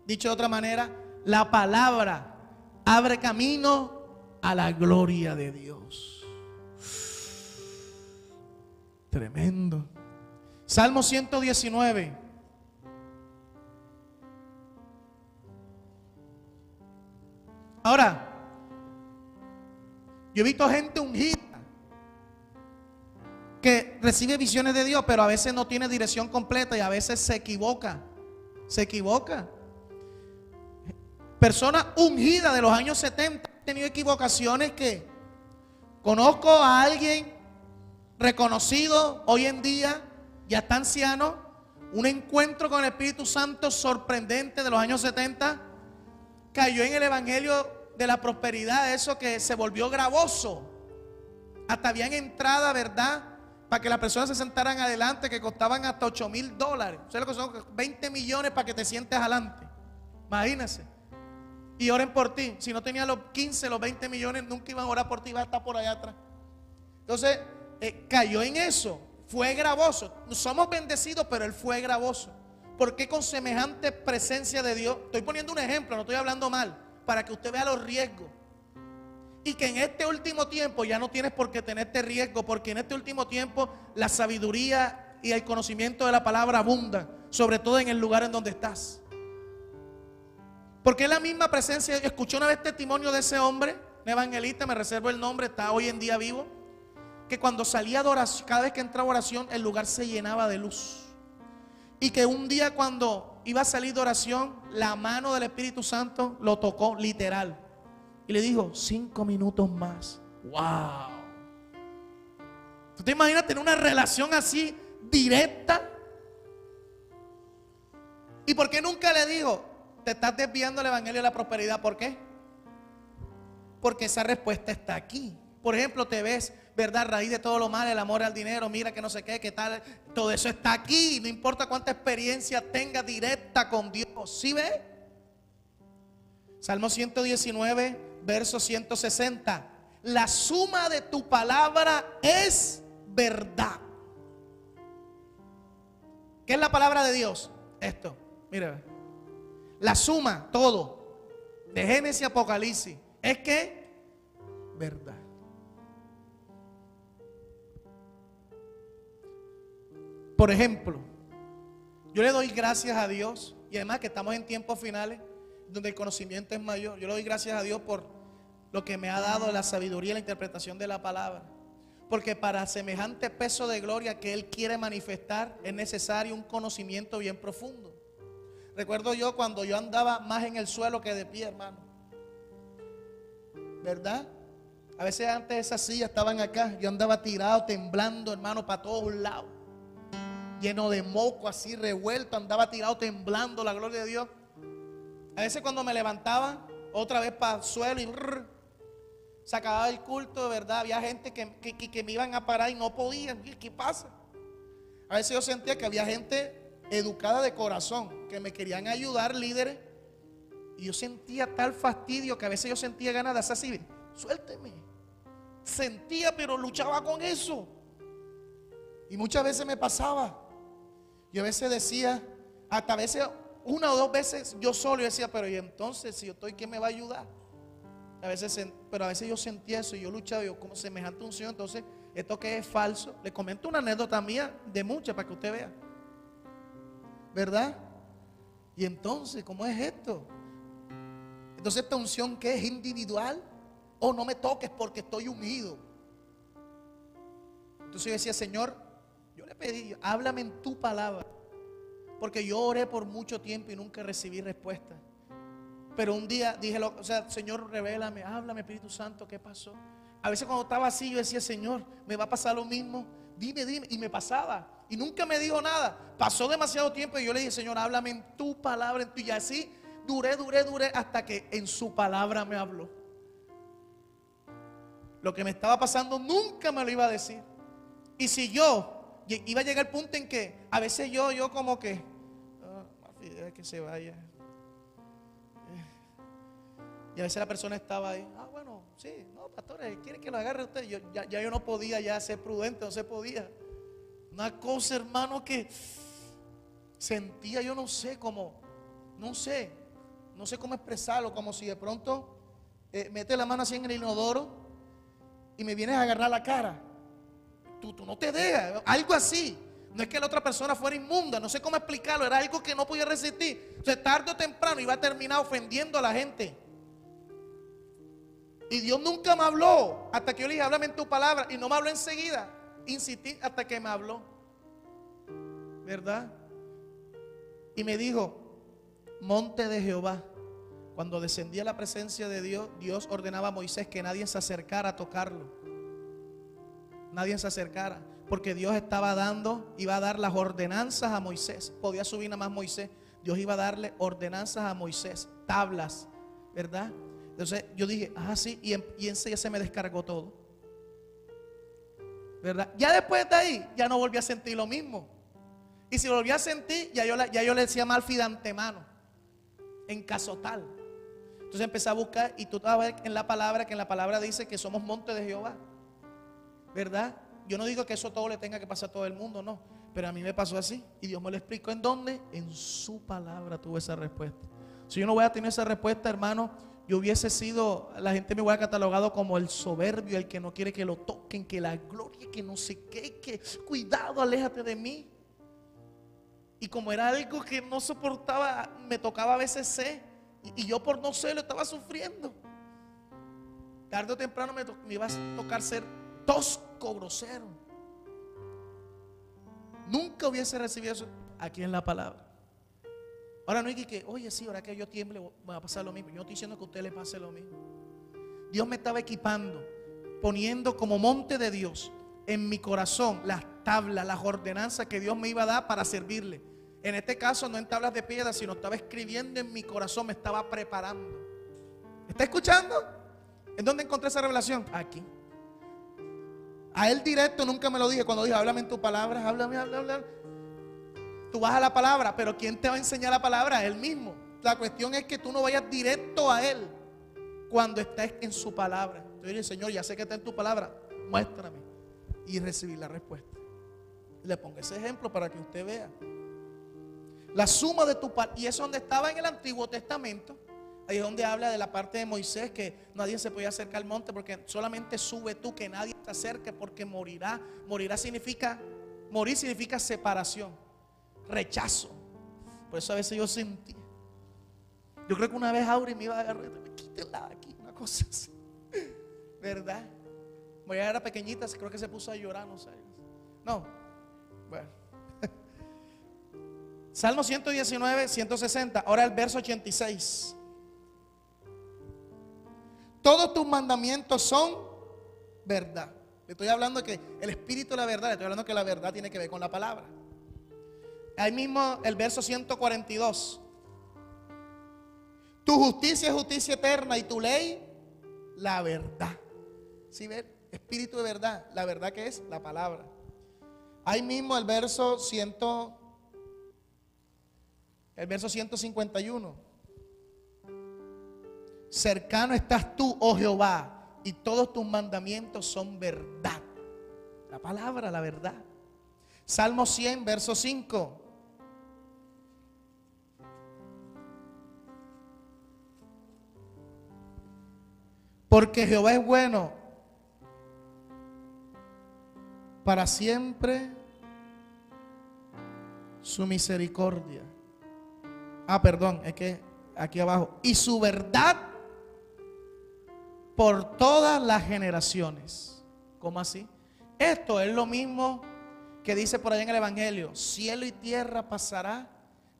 Dicho de otra manera, la palabra abre camino a la gloria de Dios. Tremendo. Salmo 119. Ahora, yo he visto gente ungida que recibe visiones de Dios, pero a veces no tiene dirección completa y a veces se equivoca. Se equivoca. Personas ungidas de los años 70 han tenido equivocaciones que conozco a alguien reconocido hoy en día, ya está anciano, un encuentro con el Espíritu Santo sorprendente de los años 70, cayó en el evangelio de la prosperidad, eso que se volvió gravoso. Hasta habían entrada, ¿verdad?, para que las personas se sentaran adelante, que costaban hasta $8,000. ¿Sabes lo que son? 20 millones para que te sientes adelante. Imagínense. Y oren por ti. Si no tenía los 15, los 20 millones, nunca iban a orar por ti, iba a estar por allá atrás. Entonces, cayó en eso. Fue gravoso. Somos bendecidos, pero él fue gravoso. ¿Por qué con semejante presencia de Dios? Estoy poniendo un ejemplo, no estoy hablando mal, para que usted vea los riesgos. Y que en este último tiempo ya no tienes por qué tener este riesgo, porque en este último tiempo la sabiduría y el conocimiento de la palabra abundan, sobre todo en el lugar en donde estás. Porque es la misma presencia. Escuché una vez testimonio de ese hombre, un evangelista, me reservo el nombre, está hoy en día vivo, que cuando salía de oración, cada vez que entraba a oración, el lugar se llenaba de luz. Y que un día cuando iba a salir de oración, la mano del Espíritu Santo lo tocó literal. Y le dijo, 5 minutos más. ¡Wow! ¿Tú te imaginas tener una relación así directa? ¿Y por qué nunca le dijo, te estás desviando del evangelio de la prosperidad? ¿Por qué? Porque esa respuesta está aquí. Por ejemplo, te ves, ¿verdad? Raíz de todo lo malo, el amor al dinero, mira que no sé qué tal. Todo eso está aquí. No importa cuánta experiencia tenga directa con Dios. ¿Sí ve? Salmo 119, verso 160. La suma de tu palabra es verdad. ¿Qué es la palabra de Dios? Esto, mira. La suma, todo, de Génesis a Apocalipsis, es que verdad. Por ejemplo, yo le doy gracias a Dios, y además que estamos en tiempos finales donde el conocimiento es mayor. Yo le doy gracias a Dios por lo que me ha dado la sabiduría y la interpretación de la palabra, porque para semejante peso de gloria que Él quiere manifestar es necesario un conocimiento bien profundo. Recuerdo yo cuando yo andaba más en el suelo que de pie, hermano, ¿verdad? A veces antes esas sillas estaban acá, yo andaba tirado, temblando, hermano, para todos lados, lleno de moco, así revuelto, andaba tirado, temblando, la gloria de Dios. A veces cuando me levantaba, otra vez para el suelo y se acababa el culto, ¿verdad? Había gente que me iban a parar y no podían. ¿Qué pasa? A veces yo sentía que había gente educada de corazón, que me querían ayudar, líderes, y yo sentía tal fastidio que a veces yo sentía ganas de hacer así, suélteme. Sentía, pero luchaba con eso. Y muchas veces me pasaba. Yo a veces decía, hasta a veces, una o dos veces yo solo, yo decía, pero y entonces si yo estoy, ¿quién me va a ayudar? Pero a veces yo sentía eso y yo luchaba, yo como semejante unción. Entonces, esto que es falso, le comento una anécdota mía de muchas para que usted vea, ¿verdad? Y entonces, ¿cómo es esto? Entonces, esta unción que es individual, o no me toques porque estoy ungido. Entonces yo decía, Señor, yo le pedí, háblame en tu palabra, porque yo oré por mucho tiempo y nunca recibí respuesta. Pero un día dije, Señor, revélame, háblame, Espíritu Santo, ¿qué pasó? A veces cuando estaba así yo decía, Señor, me va a pasar lo mismo, dime, y me pasaba. Y nunca me dijo nada. Pasó demasiado tiempo y yo le dije, Señor, háblame en tu palabra, y así duré hasta que en su palabra me habló. Lo que me estaba pasando nunca me lo iba a decir. Y si yo iba a llegar al punto en que a veces yo como que y deja que se vaya. Y a veces la persona estaba ahí, bueno, sí, no, pastores, quiere que lo agarre usted. Yo no podía ya ser prudente, no se podía. Una cosa, hermano, que sentía, yo no sé cómo, no sé cómo expresarlo, como si de pronto mete la mano así en el inodoro y me vienes a agarrar la cara. Tú no te dejas, algo así. No es que la otra persona fuera inmunda, no sé cómo explicarlo, era algo que no podía resistir. Entonces tarde o temprano iba a terminar ofendiendo a la gente. Y Dios nunca me habló hasta que yo le dije, háblame en tu palabra. Y no me habló enseguida, insistí hasta que me habló, ¿verdad? Y me dijo, monte de Jehová. Cuando descendía la presencia de Dios, Dios ordenaba a Moisés que nadie se acercara a tocarlo. Nadie se acercara, porque Dios iba a dar las ordenanzas a Moisés. Podía subir nada más Moisés. Dios iba a darle ordenanzas a Moisés, tablas, ¿verdad? Entonces yo dije, sí, y enseguida se me descargó todo, ¿verdad? Ya después de ahí, ya no volví a sentir lo mismo. Y si lo volví a sentir, ya yo le decía Malfi de antemano, en caso tal. Entonces empecé a buscar, y tú vas a ver en la palabra, que en la palabra dice que somos monte de Jehová, ¿verdad? Yo no digo que eso todo le tenga que pasar a todo el mundo, no. Pero a mí me pasó así, y Dios me lo explicó. ¿En dónde? En su palabra tuve esa respuesta. Si yo no hubiera tenido esa respuesta, hermano, yo hubiese sido, la gente me hubiera catalogado como el soberbio, el que no quiere que lo toquen, que la gloria, que no sé qué, que cuidado, aléjate de mí. Y como era algo que no soportaba, me tocaba a veces ser, y yo por no ser lo estaba sufriendo. Tarde o temprano me iba a tocar ser tosco, grosero. Nunca hubiese recibido eso aquí en la palabra. Ahora no hay que, oye, sí, ahora que yo tiemble, me va a pasar lo mismo. Yo no estoy diciendo que a usted le pase lo mismo. Dios me estaba equipando, poniendo como monte de Dios en mi corazón las tablas, las ordenanzas que Dios me iba a dar para servirle. En este caso no en tablas de piedra, sino estaba escribiendo en mi corazón, me estaba preparando. ¿Está escuchando? ¿En dónde encontré esa revelación? Aquí. A él directo nunca me lo dije. Cuando dije, háblame en tu palabra, háblame. Tú vas a la palabra, pero ¿quién te va a enseñar la palabra? Él mismo. La cuestión es que tú no vayas directo a él cuando estés en su palabra. Entonces yo dije, Señor, ya sé que está en tu palabra, muéstrame. Y recibir la respuesta. Le pongo ese ejemplo para que usted vea. La suma de tu palabra. Y eso donde estaba en el Antiguo Testamento. Ahí es donde habla de la parte de Moisés, que nadie se podía acercar al monte porque solamente sube tú, que nadie se acerque porque morirá. Morir significa separación, rechazo. Por eso a veces yo sentí. Yo creo que una vez Auri me iba a agarrar, quítenla aquí, una cosa así, ¿verdad? Moya era pequeñita, creo que se puso a llorar, no sé. No, bueno. Salmo 119, 160, ahora el verso 86. Todos tus mandamientos son verdad. Le estoy hablando de que el espíritu de la verdad, le estoy hablando que la verdad tiene que ver con la palabra. Ahí mismo el verso 142. Tu justicia es justicia eterna y tu ley, la verdad. ¿Sí ven? Espíritu de verdad, la verdad que es la palabra. Ahí mismo el verso 151. Cercano estás tú, oh Jehová, y todos tus mandamientos son verdad. La palabra, la verdad. Salmo 100, verso 5. Porque Jehová es bueno para siempre su misericordia. Perdón, es que aquí abajo. Y su verdad por todas las generaciones. ¿Cómo así? Esto es lo mismo que dice por allá en el Evangelio. Cielo y tierra pasará,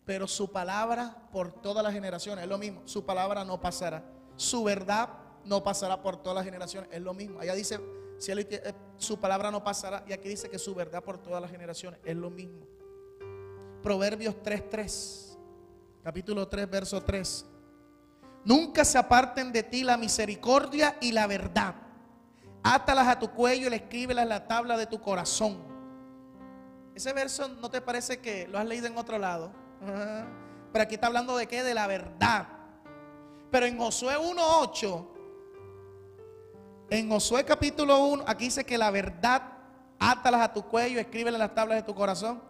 pero su palabra por todas las generaciones. Es lo mismo, su palabra no pasará. Su verdad no pasará por todas las generaciones. Es lo mismo. Allá dice cielo y tierra, su palabra no pasará. Y aquí dice que su verdad por todas las generaciones. Es lo mismo. Proverbios 3:3. Capítulo 3, verso 3. Nunca se aparten de ti la misericordia y la verdad. Átalas a tu cuello y escríbelas en la tabla de tu corazón. Ese verso, ¿no te parece que lo has leído en otro lado? Pero aquí está hablando de qué, de la verdad. Pero en Josué 1:8, en Josué capítulo 1, aquí dice que la verdad, átalas a tu cuello, escríbela en las tablas de tu corazón.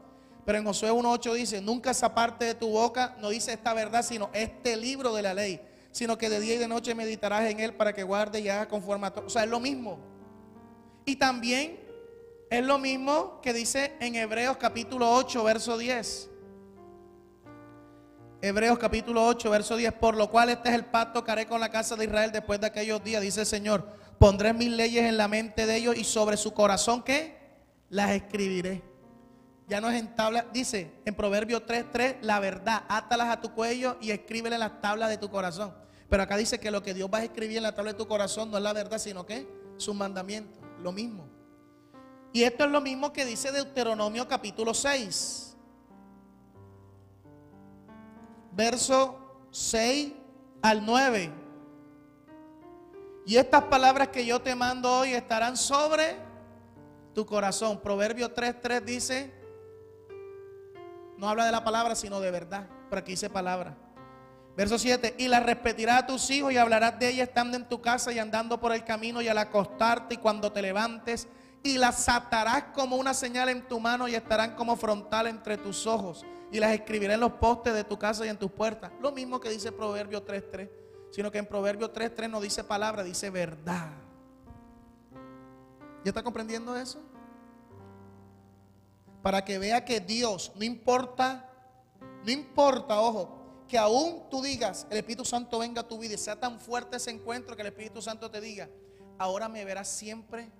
Pero en Josué 1:8 dice, nunca esa parte de tu boca, no dice esta verdad, sino este libro de la ley, sino que de día y de noche meditarás en él para que guarde y haga conforme a todo. O sea, es lo mismo. Y también es lo mismo que dice en Hebreos capítulo 8, verso 10. Hebreos capítulo 8, verso 10. Por lo cual este es el pacto que haré con la casa de Israel después de aquellos días, dice el Señor. Pondré mis leyes en la mente de ellos y sobre su corazón, ¿qué? Las escribiré. Ya no es en tabla, dice en Proverbios 3:3, la verdad, átalas a tu cuello y escríbele en las tablas de tu corazón. Pero acá dice que lo que Dios va a escribir en la tabla de tu corazón no es la verdad, sino que sus mandamientos, lo mismo. Y esto es lo mismo que dice Deuteronomio capítulo 6, verso 6 al 9. Y estas palabras que yo te mando hoy estarán sobre tu corazón. Proverbios 3:3 dice, no habla de la palabra sino de verdad, pero aquí dice palabra. Verso 7, y las repetirás a tus hijos y hablarás de ellas estando en tu casa y andando por el camino y al acostarte y cuando te levantes, y las atarás como una señal en tu mano y estarán como frontal entre tus ojos, y las escribirás en los postes de tu casa y en tus puertas. Lo mismo que dice Proverbios 3:3, sino que en Proverbios 3:3 no dice palabra, dice verdad. ¿Ya está comprendiendo eso? Para que vea que Dios, no importa, ojo, que aún tú digas, el Espíritu Santo venga a tu vida y sea tan fuerte ese encuentro que el Espíritu Santo te diga, ahora me verás siempre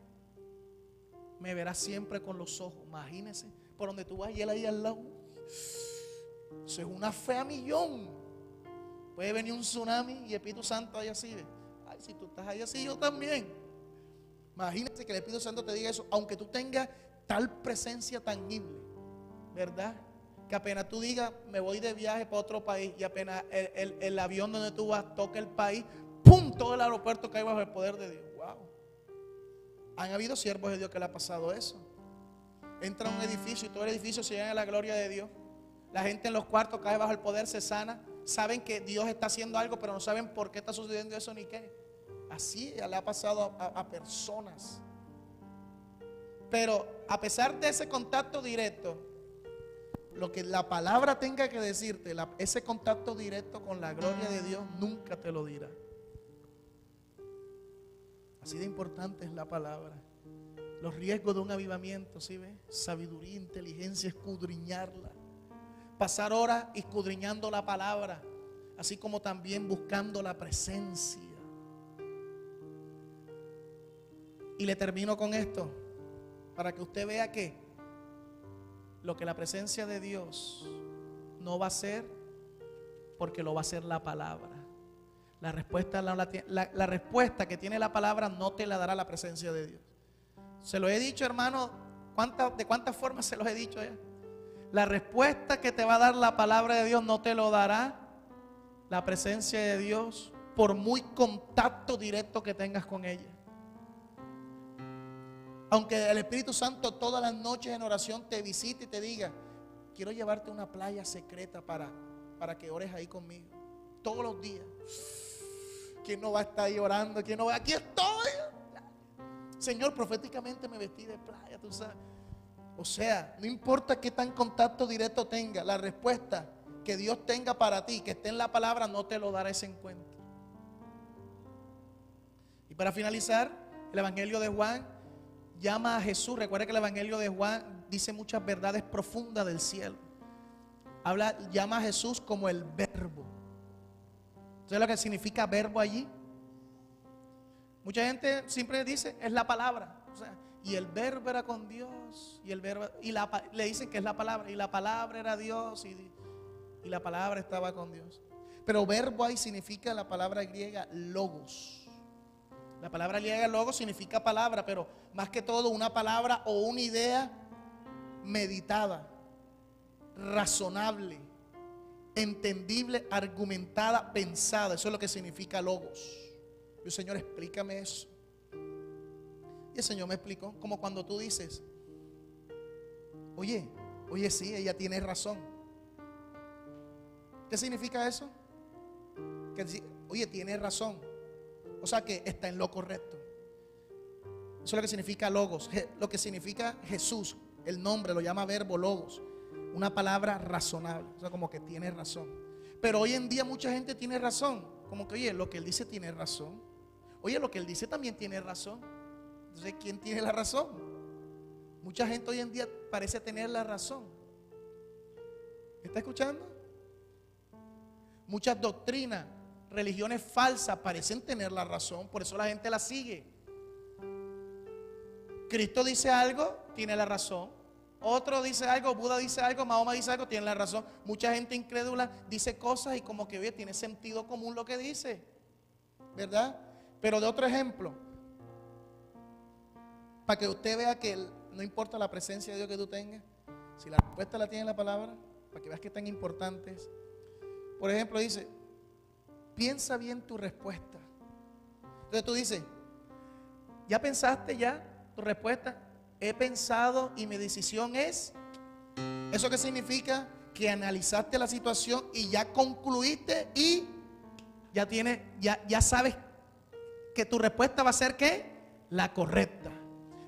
con los ojos. Imagínese, por donde tú vas y él ahí al lado. Eso es una fe a millón. Puede venir un tsunami y el Espíritu Santo ahí así. Ay, si tú estás ahí así, yo también. Imagínate que el Espíritu Santo te diga eso, aunque tú tengas tal presencia tangible, ¿verdad? Que apenas tú digas, me voy de viaje para otro país, y apenas el avión donde tú vas toca el país, ¡pum! Todo el aeropuerto cae bajo el poder de Dios. ¡Wow! Han habido siervos de Dios que le ha pasado eso. Entra a un edificio y todo el edificio se llena de la gloria de Dios. La gente en los cuartos cae bajo el poder, se sana. Saben que Dios está haciendo algo, pero no saben por qué está sucediendo eso ni qué. Así le ha pasado a personas. Pero a pesar de ese contacto directo, lo que la palabra tenga que decirte, ese contacto directo con la gloria de Dios nunca te lo dirá. Así de importante es la palabra. Los riesgos de un avivamiento, ¿sí ves? Sabiduría, inteligencia, escudriñarla. Pasar horas escudriñando la palabra, así como también buscando la presencia. Y le termino con esto, para que usted vea que lo que la presencia de Dios no va a hacer, porque lo va a hacer la palabra. La respuesta que tiene la palabra no te la dará la presencia de Dios. Se lo he dicho, hermano, ¿de cuántas formas se los he dicho ya? La respuesta que te va a dar la palabra de Dios no te lo dará la presencia de Dios, por muy contacto directo que tengas con ella. Aunque el Espíritu Santo todas las noches en oración te visite y te diga, quiero llevarte a una playa secreta para que ores ahí conmigo todos los días. ¿Quién no va a estar ahí orando? ¿Quién no va? Aquí estoy. Señor, proféticamente me vestí de playa, tú sabes. O sea, no importa qué tan contacto directo tenga, la respuesta que Dios tenga para ti, que esté en la palabra, no te lo dará ese encuentro. Y para finalizar, el Evangelio de Juan llama a Jesús. Recuerda que el Evangelio de Juan dice muchas verdades profundas del cielo. Llama a Jesús como el verbo. ¿Sabes lo que significa verbo allí? Mucha gente siempre dice, es la palabra. O sea, y el verbo era con Dios, le dicen que es la palabra, y la palabra era Dios, y la palabra estaba con Dios. Pero verbo ahí significa la palabra griega logos. La palabra griega logos significa palabra, pero más que todo una palabra o una idea meditada, razonable, entendible, argumentada, pensada. Eso es lo que significa logos. Yo, Señor, explícame eso. Y el Señor me explicó, como cuando tú dices, oye, sí, ella tiene razón. ¿Qué significa eso? Que, oye, tiene razón. O sea que está en lo correcto. Eso es lo que significa logos. Lo que significa Jesús, el nombre lo llama verbo logos. Una palabra razonable. O sea, como que tiene razón. Pero hoy en día mucha gente tiene razón. Como que, oye, lo que él dice tiene razón. Oye, lo que él dice también tiene razón. Entonces, ¿quién tiene la razón? Mucha gente hoy en día parece tener la razón. ¿Está escuchando? Muchas doctrinas, religiones falsas parecen tener la razón. Por eso la gente la sigue. Cristo dice algo, tiene la razón. Otro dice algo, Buda dice algo, Mahoma dice algo, tiene la razón. Mucha gente incrédula dice cosas y como que oye, tiene sentido común lo que dice, ¿verdad? Pero de otro ejemplo, para que usted vea que no importa la presencia de Dios que tú tengas, si la respuesta la tiene en la palabra, para que veas que tan importantes. Por ejemplo, dice, piensa bien tu respuesta. Entonces tú dices, ¿ya pensaste ya tu respuesta? He pensado y mi decisión es. ¿Eso qué significa? Que analizaste la situación y ya concluiste y ya sabes que tu respuesta va a ser ¿qué? La correcta.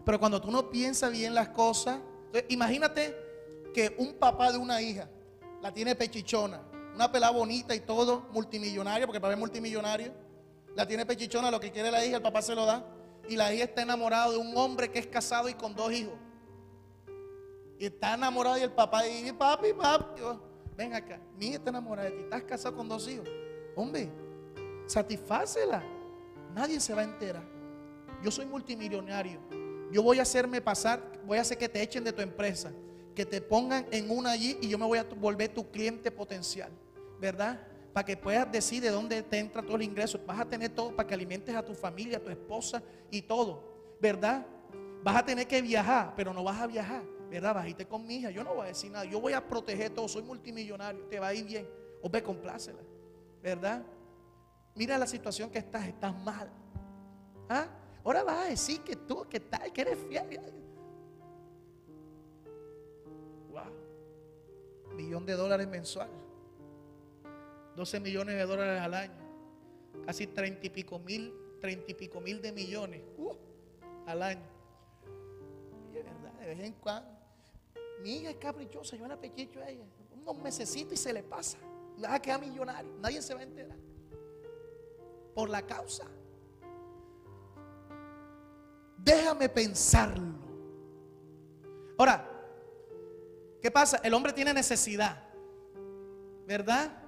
Pero cuando tú no piensas bien las cosas, entonces, imagínate que un papá de una hija la tiene pechichona, una pelada bonita y todo, multimillonario, porque el papá es multimillonario, la tiene pechichona, lo que quiere la hija, el papá se lo da. Y la hija está enamorada de un hombre que es casado y con 2 hijos. Y está enamorada y el papá dice, papi, oh, ven acá, mi hija está enamorada de ti, estás casado con 2 hijos. Hombre, satisfácela. Nadie se va a enterar. Yo soy multimillonario. Yo voy a hacerme pasar, voy a hacer que te echen de tu empresa, que te pongan en una allí y yo me voy a volver tu cliente potencial, ¿verdad? Para que puedas decir de dónde te entra todo el ingreso. Vas a tener todo para que alimentes a tu familia, a tu esposa y todo, ¿verdad? Vas a tener que viajar, pero no vas a viajar, ¿verdad? Vas a irte con mi hija. Yo no voy a decir nada. Yo voy a proteger todo. Soy multimillonario. Te va a ir bien. O ve, complácela, ¿verdad? Mira la situación que estás mal. ¿Ah? Ahora vas a decir que tú, que tal, que eres fiel. Wow. $1.000.000 mensual. 12 millones de dólares al año. Casi 30 y pico mil de millones al año. Y es verdad, de vez en cuando. Mi hija es caprichosa, yo la pechicho a ella. Unos mesecitos y se le pasa. Y vas a quedar millonario. Nadie se va a enterar. Por la causa. Déjame pensarlo. Ahora, ¿qué pasa? El hombre tiene necesidad, ¿verdad?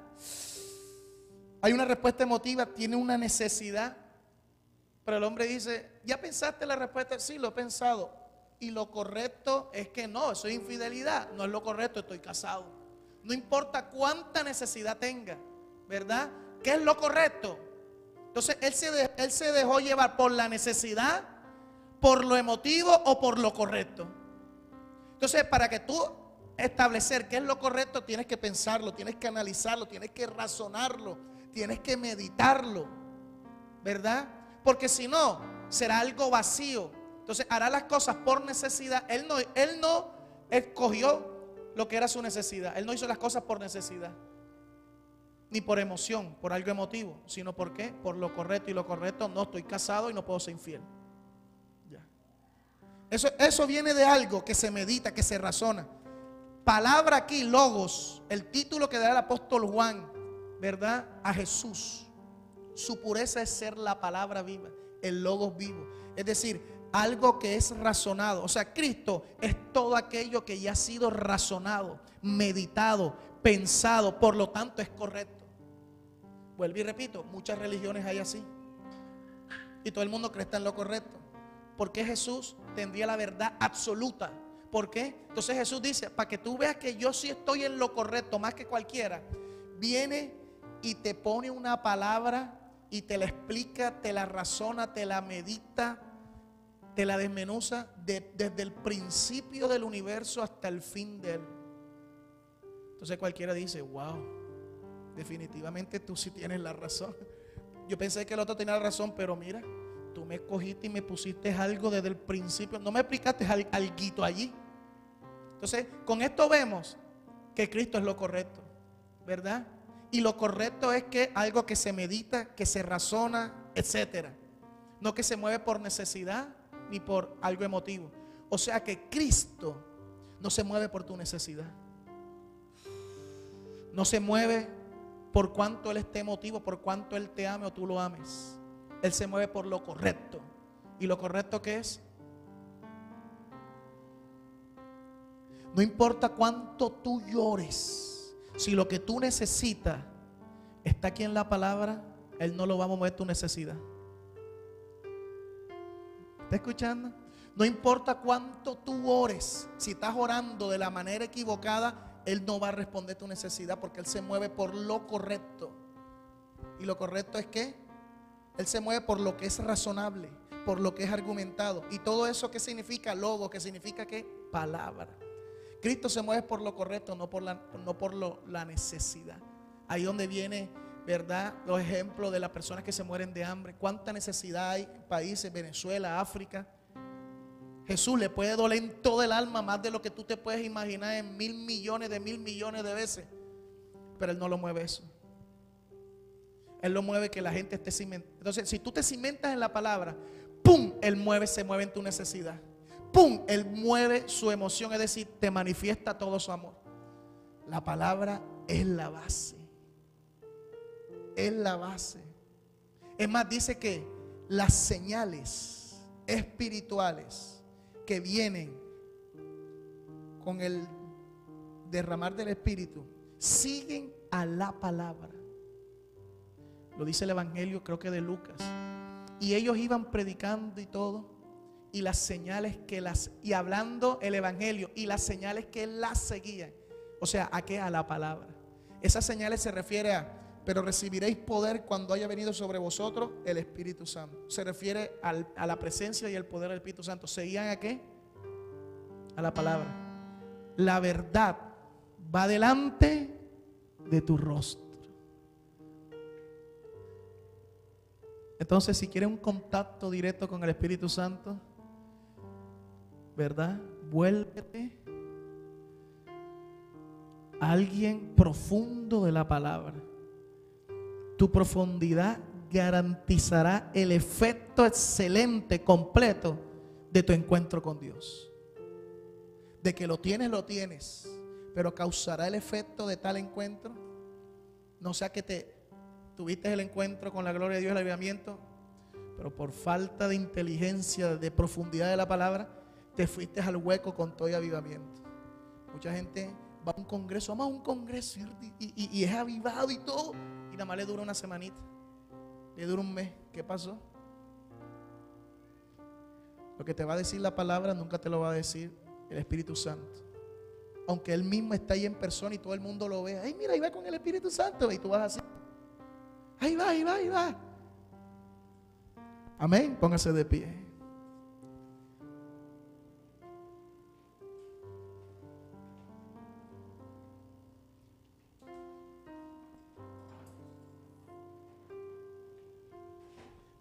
Hay una respuesta emotiva, tiene una necesidad. Pero el hombre dice, ¿ya pensaste la respuesta? Sí, lo he pensado. Y lo correcto es que no, eso es infidelidad. No es lo correcto, estoy casado. No importa cuánta necesidad tenga, ¿verdad? ¿Qué es lo correcto? Entonces él se dejó llevar por la necesidad, por lo emotivo o por lo correcto. Entonces, para que tú establecer qué es lo correcto, tienes que pensarlo, tienes que analizarlo, tienes que razonarlo, tienes que meditarlo, ¿verdad? Porque si no, será algo vacío. Entonces hará las cosas por necesidad. Él no escogió lo que era su necesidad. Él no hizo las cosas por necesidad, ni por emoción, por algo emotivo, sino por qué, por lo correcto. Y lo correcto, no estoy casado y no puedo ser infiel. Ya. Eso viene de algo que se medita, que se razona. Palabra aquí, logos, el título que da el apóstol Juan, ¿verdad? A Jesús. Su pureza es ser la palabra viva, el logos vivo. Es decir, algo que es razonado. O sea, Cristo es todo aquello que ya ha sido razonado, meditado, pensado, por lo tanto es correcto. Vuelvo y repito, muchas religiones hay así. Y todo el mundo cree estar en lo correcto. Porque Jesús tendría la verdad absoluta. ¿Por qué? Entonces Jesús dice, para que tú veas que yo sí estoy en lo correcto más que cualquiera, viene y te pone una palabra y te la explica, te la razona, te la medita, te la desmenuza desde el principio del universo hasta el fin de él. Entonces cualquiera dice, wow, definitivamente tú sí tienes la razón. Yo pensé que el otro tenía la razón, pero mira, tú me escogiste y me pusiste algo desde el principio. No me explicaste alguito allí. Entonces, con esto vemos que Cristo es lo correcto, ¿verdad? Y lo correcto es que algo que se medita, que se razona, etcétera. No que se mueve por necesidad ni por algo emotivo. O sea que Cristo no se mueve por tu necesidad. No se mueve por cuánto Él esté emotivo, por cuánto Él te ame o tú lo ames. Él se mueve por lo correcto. ¿Y lo correcto qué es? No importa cuánto tú llores, si lo que tú necesitas está aquí en la palabra, Él no lo va a mover tu necesidad. ¿Está escuchando? No importa cuánto tú ores, si estás orando de la manera equivocada, Él no va a responder tu necesidad, porque Él se mueve por lo correcto. ¿Y lo correcto es qué? Él se mueve por lo que es razonable, por lo que es argumentado. ¿Y todo eso qué significa? Logo, ¿qué significa qué? Palabra. Cristo se mueve por lo correcto, no por la necesidad. Ahí donde viene, ¿verdad?, los ejemplos de las personas que se mueren de hambre. ¿Cuánta necesidad hay en países, Venezuela, África? Jesús le puede doler en todo el alma más de lo que tú te puedes imaginar en 1.000 millones de veces. Pero Él no lo mueve eso. Él lo mueve que la gente esté cimentada. Entonces, si tú te cimentas en la palabra, ¡pum!, Él se mueve en tu necesidad. ¡Pum!, Él mueve su emoción, es decir, te manifiesta todo su amor. La palabra es la base. Es la base. Es más, dice que las señales espirituales que vienen con el derramar del Espíritu siguen a la palabra. Lo dice el Evangelio, creo que de Lucas. Y ellos iban predicando y todo, y las señales y hablando el Evangelio, y las señales que las seguían. O sea, ¿a qué? A la palabra. Esas señales se refiere a: pero recibiréis poder cuando haya venido sobre vosotros el Espíritu Santo. Se refiere a la presencia y el poder del Espíritu Santo. ¿Seguían a qué? A la palabra. La verdad va delante de tu rostro. Entonces, si quieres un contacto directo con el Espíritu Santo, ¿verdad?, vuélvete a alguien profundo de la palabra. Tu profundidad garantizará el efecto excelente, completo de tu encuentro con Dios. De que lo tienes, pero causará el efecto de tal encuentro. No sea que tuviste el encuentro con la gloria de Dios, el avivamiento, pero por falta de inteligencia, de profundidad de la palabra, te fuiste al hueco con todo el avivamiento. Mucha gente va a un congreso, vamos a un congreso y es avivado y todo, y nada más le dura una semanita, le dura un mes. ¿Qué pasó? Lo que te va a decir la palabra nunca te lo va a decir el Espíritu Santo, aunque Él mismo está ahí en persona y todo el mundo lo vea. Ay, mira, ahí va con el Espíritu Santo, y tú vas así. Ahí va, ahí va, ahí va. Amén. Póngase de pie.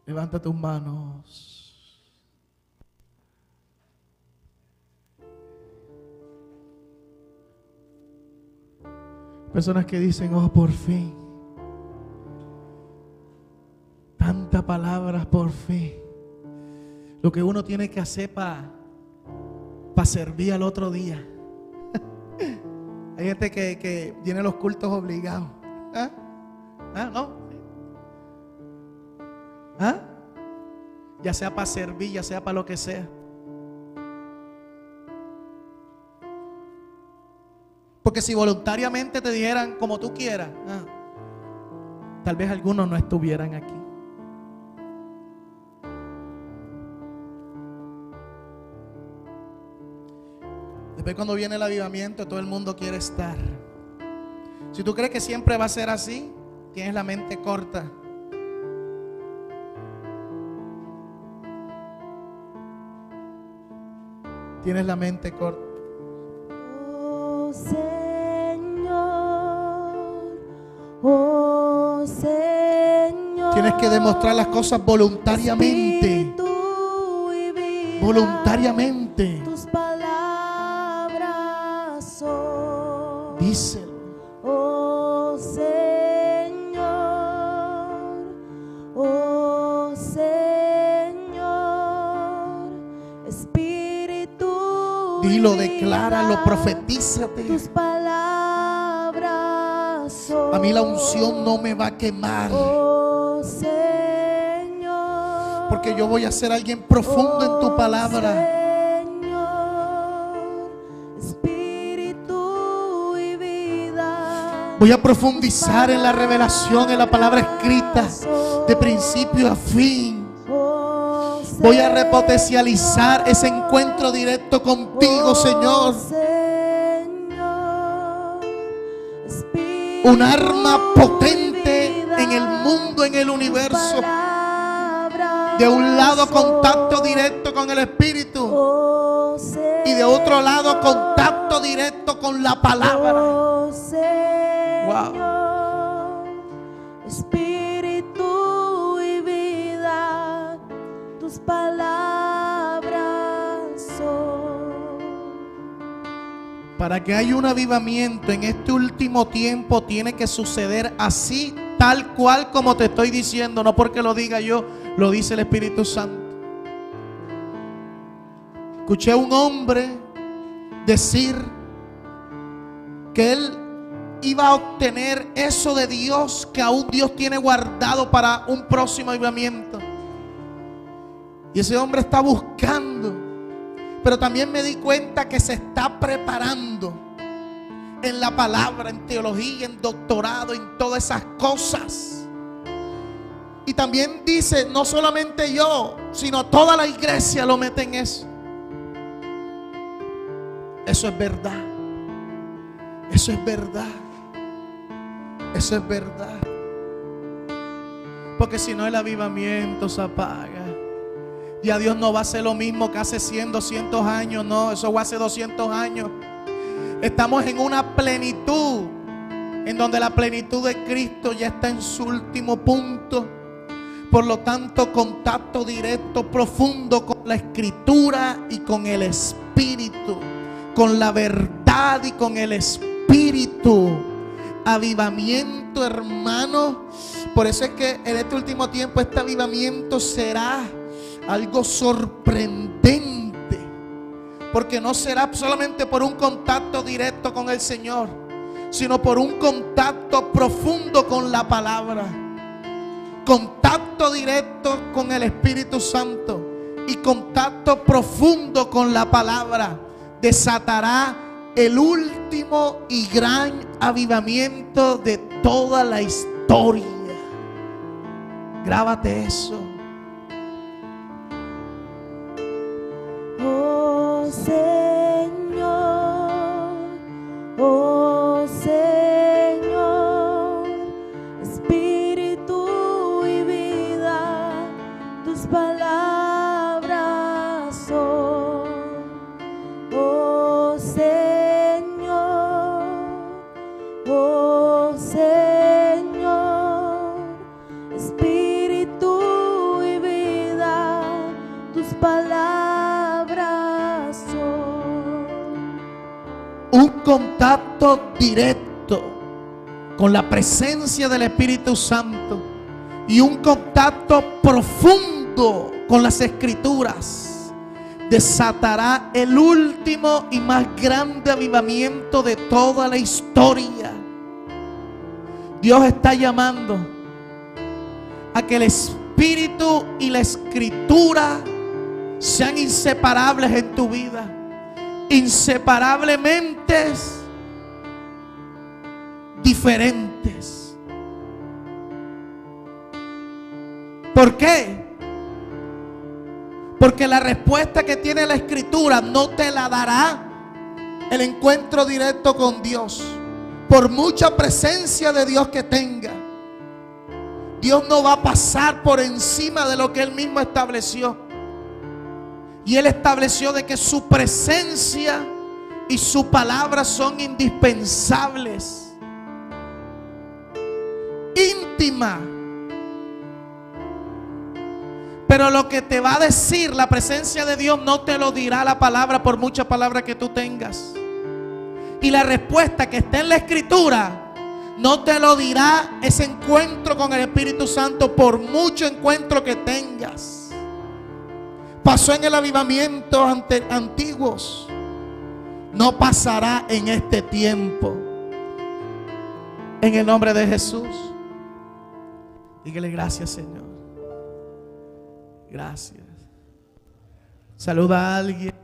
Levanta tus manos. Personas que dicen: oh, por fin. Tantas palabras, por fin. Lo que uno tiene que hacer para servir al otro día. Hay gente que tiene los cultos obligados. ¿No? Ya sea para servir, ya sea para lo que sea. Porque si voluntariamente te dijeran como tú quieras, tal vez algunos no estuvieran aquí. Después, cuando viene el avivamiento, todo el mundo quiere estar. Si tú crees que siempre va a ser así, tienes la mente corta. Tienes la mente corta. Oh Señor, tienes que demostrar las cosas voluntariamente. Voluntariamente. Tus palabras son. Díselo. Oh Señor. Espíritu y Dilo, decláralo, vida, profetízate. tus palabras son. A mí la unción no me va a quemar, Oh Señor, porque yo voy a ser alguien profundo en tu palabra. Señor, espíritu y vida. Voy a profundizar en la revelación, en la palabra escrita, de principio a fin. Voy a repotencializar ese encuentro directo contigo, Señor. Un arma potente en el mundo, en el universo. De un lado, contacto directo con el Espíritu, y de otro lado, contacto directo con la palabra. Wow. Espíritu y vida, tus palabras son. Para que haya un avivamiento en este último tiempo, tiene que suceder así, tal cual como te estoy diciendo, no porque lo diga yo, lo dice el Espíritu Santo. Escuché a un hombre decir que él iba a obtener eso de Dios que aún Dios tiene guardado para un próximo avivamiento. Y ese hombre está buscando, pero también me di cuenta que se está preparando en la palabra, en teología, en doctorado, en todas esas cosas. Y también dice, no solamente yo, sino toda la iglesia lo mete en eso. Eso es verdad. Eso es verdad. Eso es verdad. Porque si no, el avivamiento se apaga. Ya Dios no va a hacer lo mismo que hace 100, 200 años. No, eso fue hace 200 años. Estamos en una plenitud, en donde la plenitud de Cristo ya está en su último punto. Por lo tanto, contacto directo, profundo con la Escritura y con el Espíritu, con la verdad y con el Espíritu. Avivamiento, hermano. Por eso es que en este último tiempo este avivamiento será algo sorprendente, porque no será solamente por un contacto directo con el Señor, sino por un contacto profundo con la palabra. Contacto directo con el Espíritu Santo y contacto profundo con la palabra desatará el último y gran avivamiento de toda la historia. Grábate eso. Oh Señor, oh Señor, espíritu y vida, tus palabras son. Oh Señor, oh Señor, espíritu y vida, tus palabras son. Un contacto directo con la presencia del Espíritu Santo y un contacto profundo con las Escrituras desatará el último y más grande avivamiento de toda la historia. Dios está llamando a que el Espíritu y la Escritura sean inseparables en tu vida. Inseparablemente diferentes. ¿Por qué? Porque la respuesta que tiene la Escritura no te la dará el encuentro directo con Dios. Por mucha presencia de Dios que tenga, Dios no va a pasar por encima de lo que Él mismo estableció. Y Él estableció de que su presencia y su palabra son indispensables, íntima. Pero lo que te va a decir la presencia de Dios no te lo dirá la palabra, por mucha palabra que tú tengas. Y la respuesta que está en la Escritura no te lo dirá ese encuentro con el Espíritu Santo, por mucho encuentro que tengas. pasó en el avivamiento antiguos, no pasará en este tiempo. En el nombre de Jesús. Dígale gracias, Señor. Gracias. Saluda a alguien.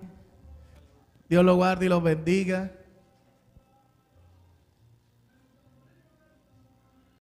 Dios lo guarde y los bendiga.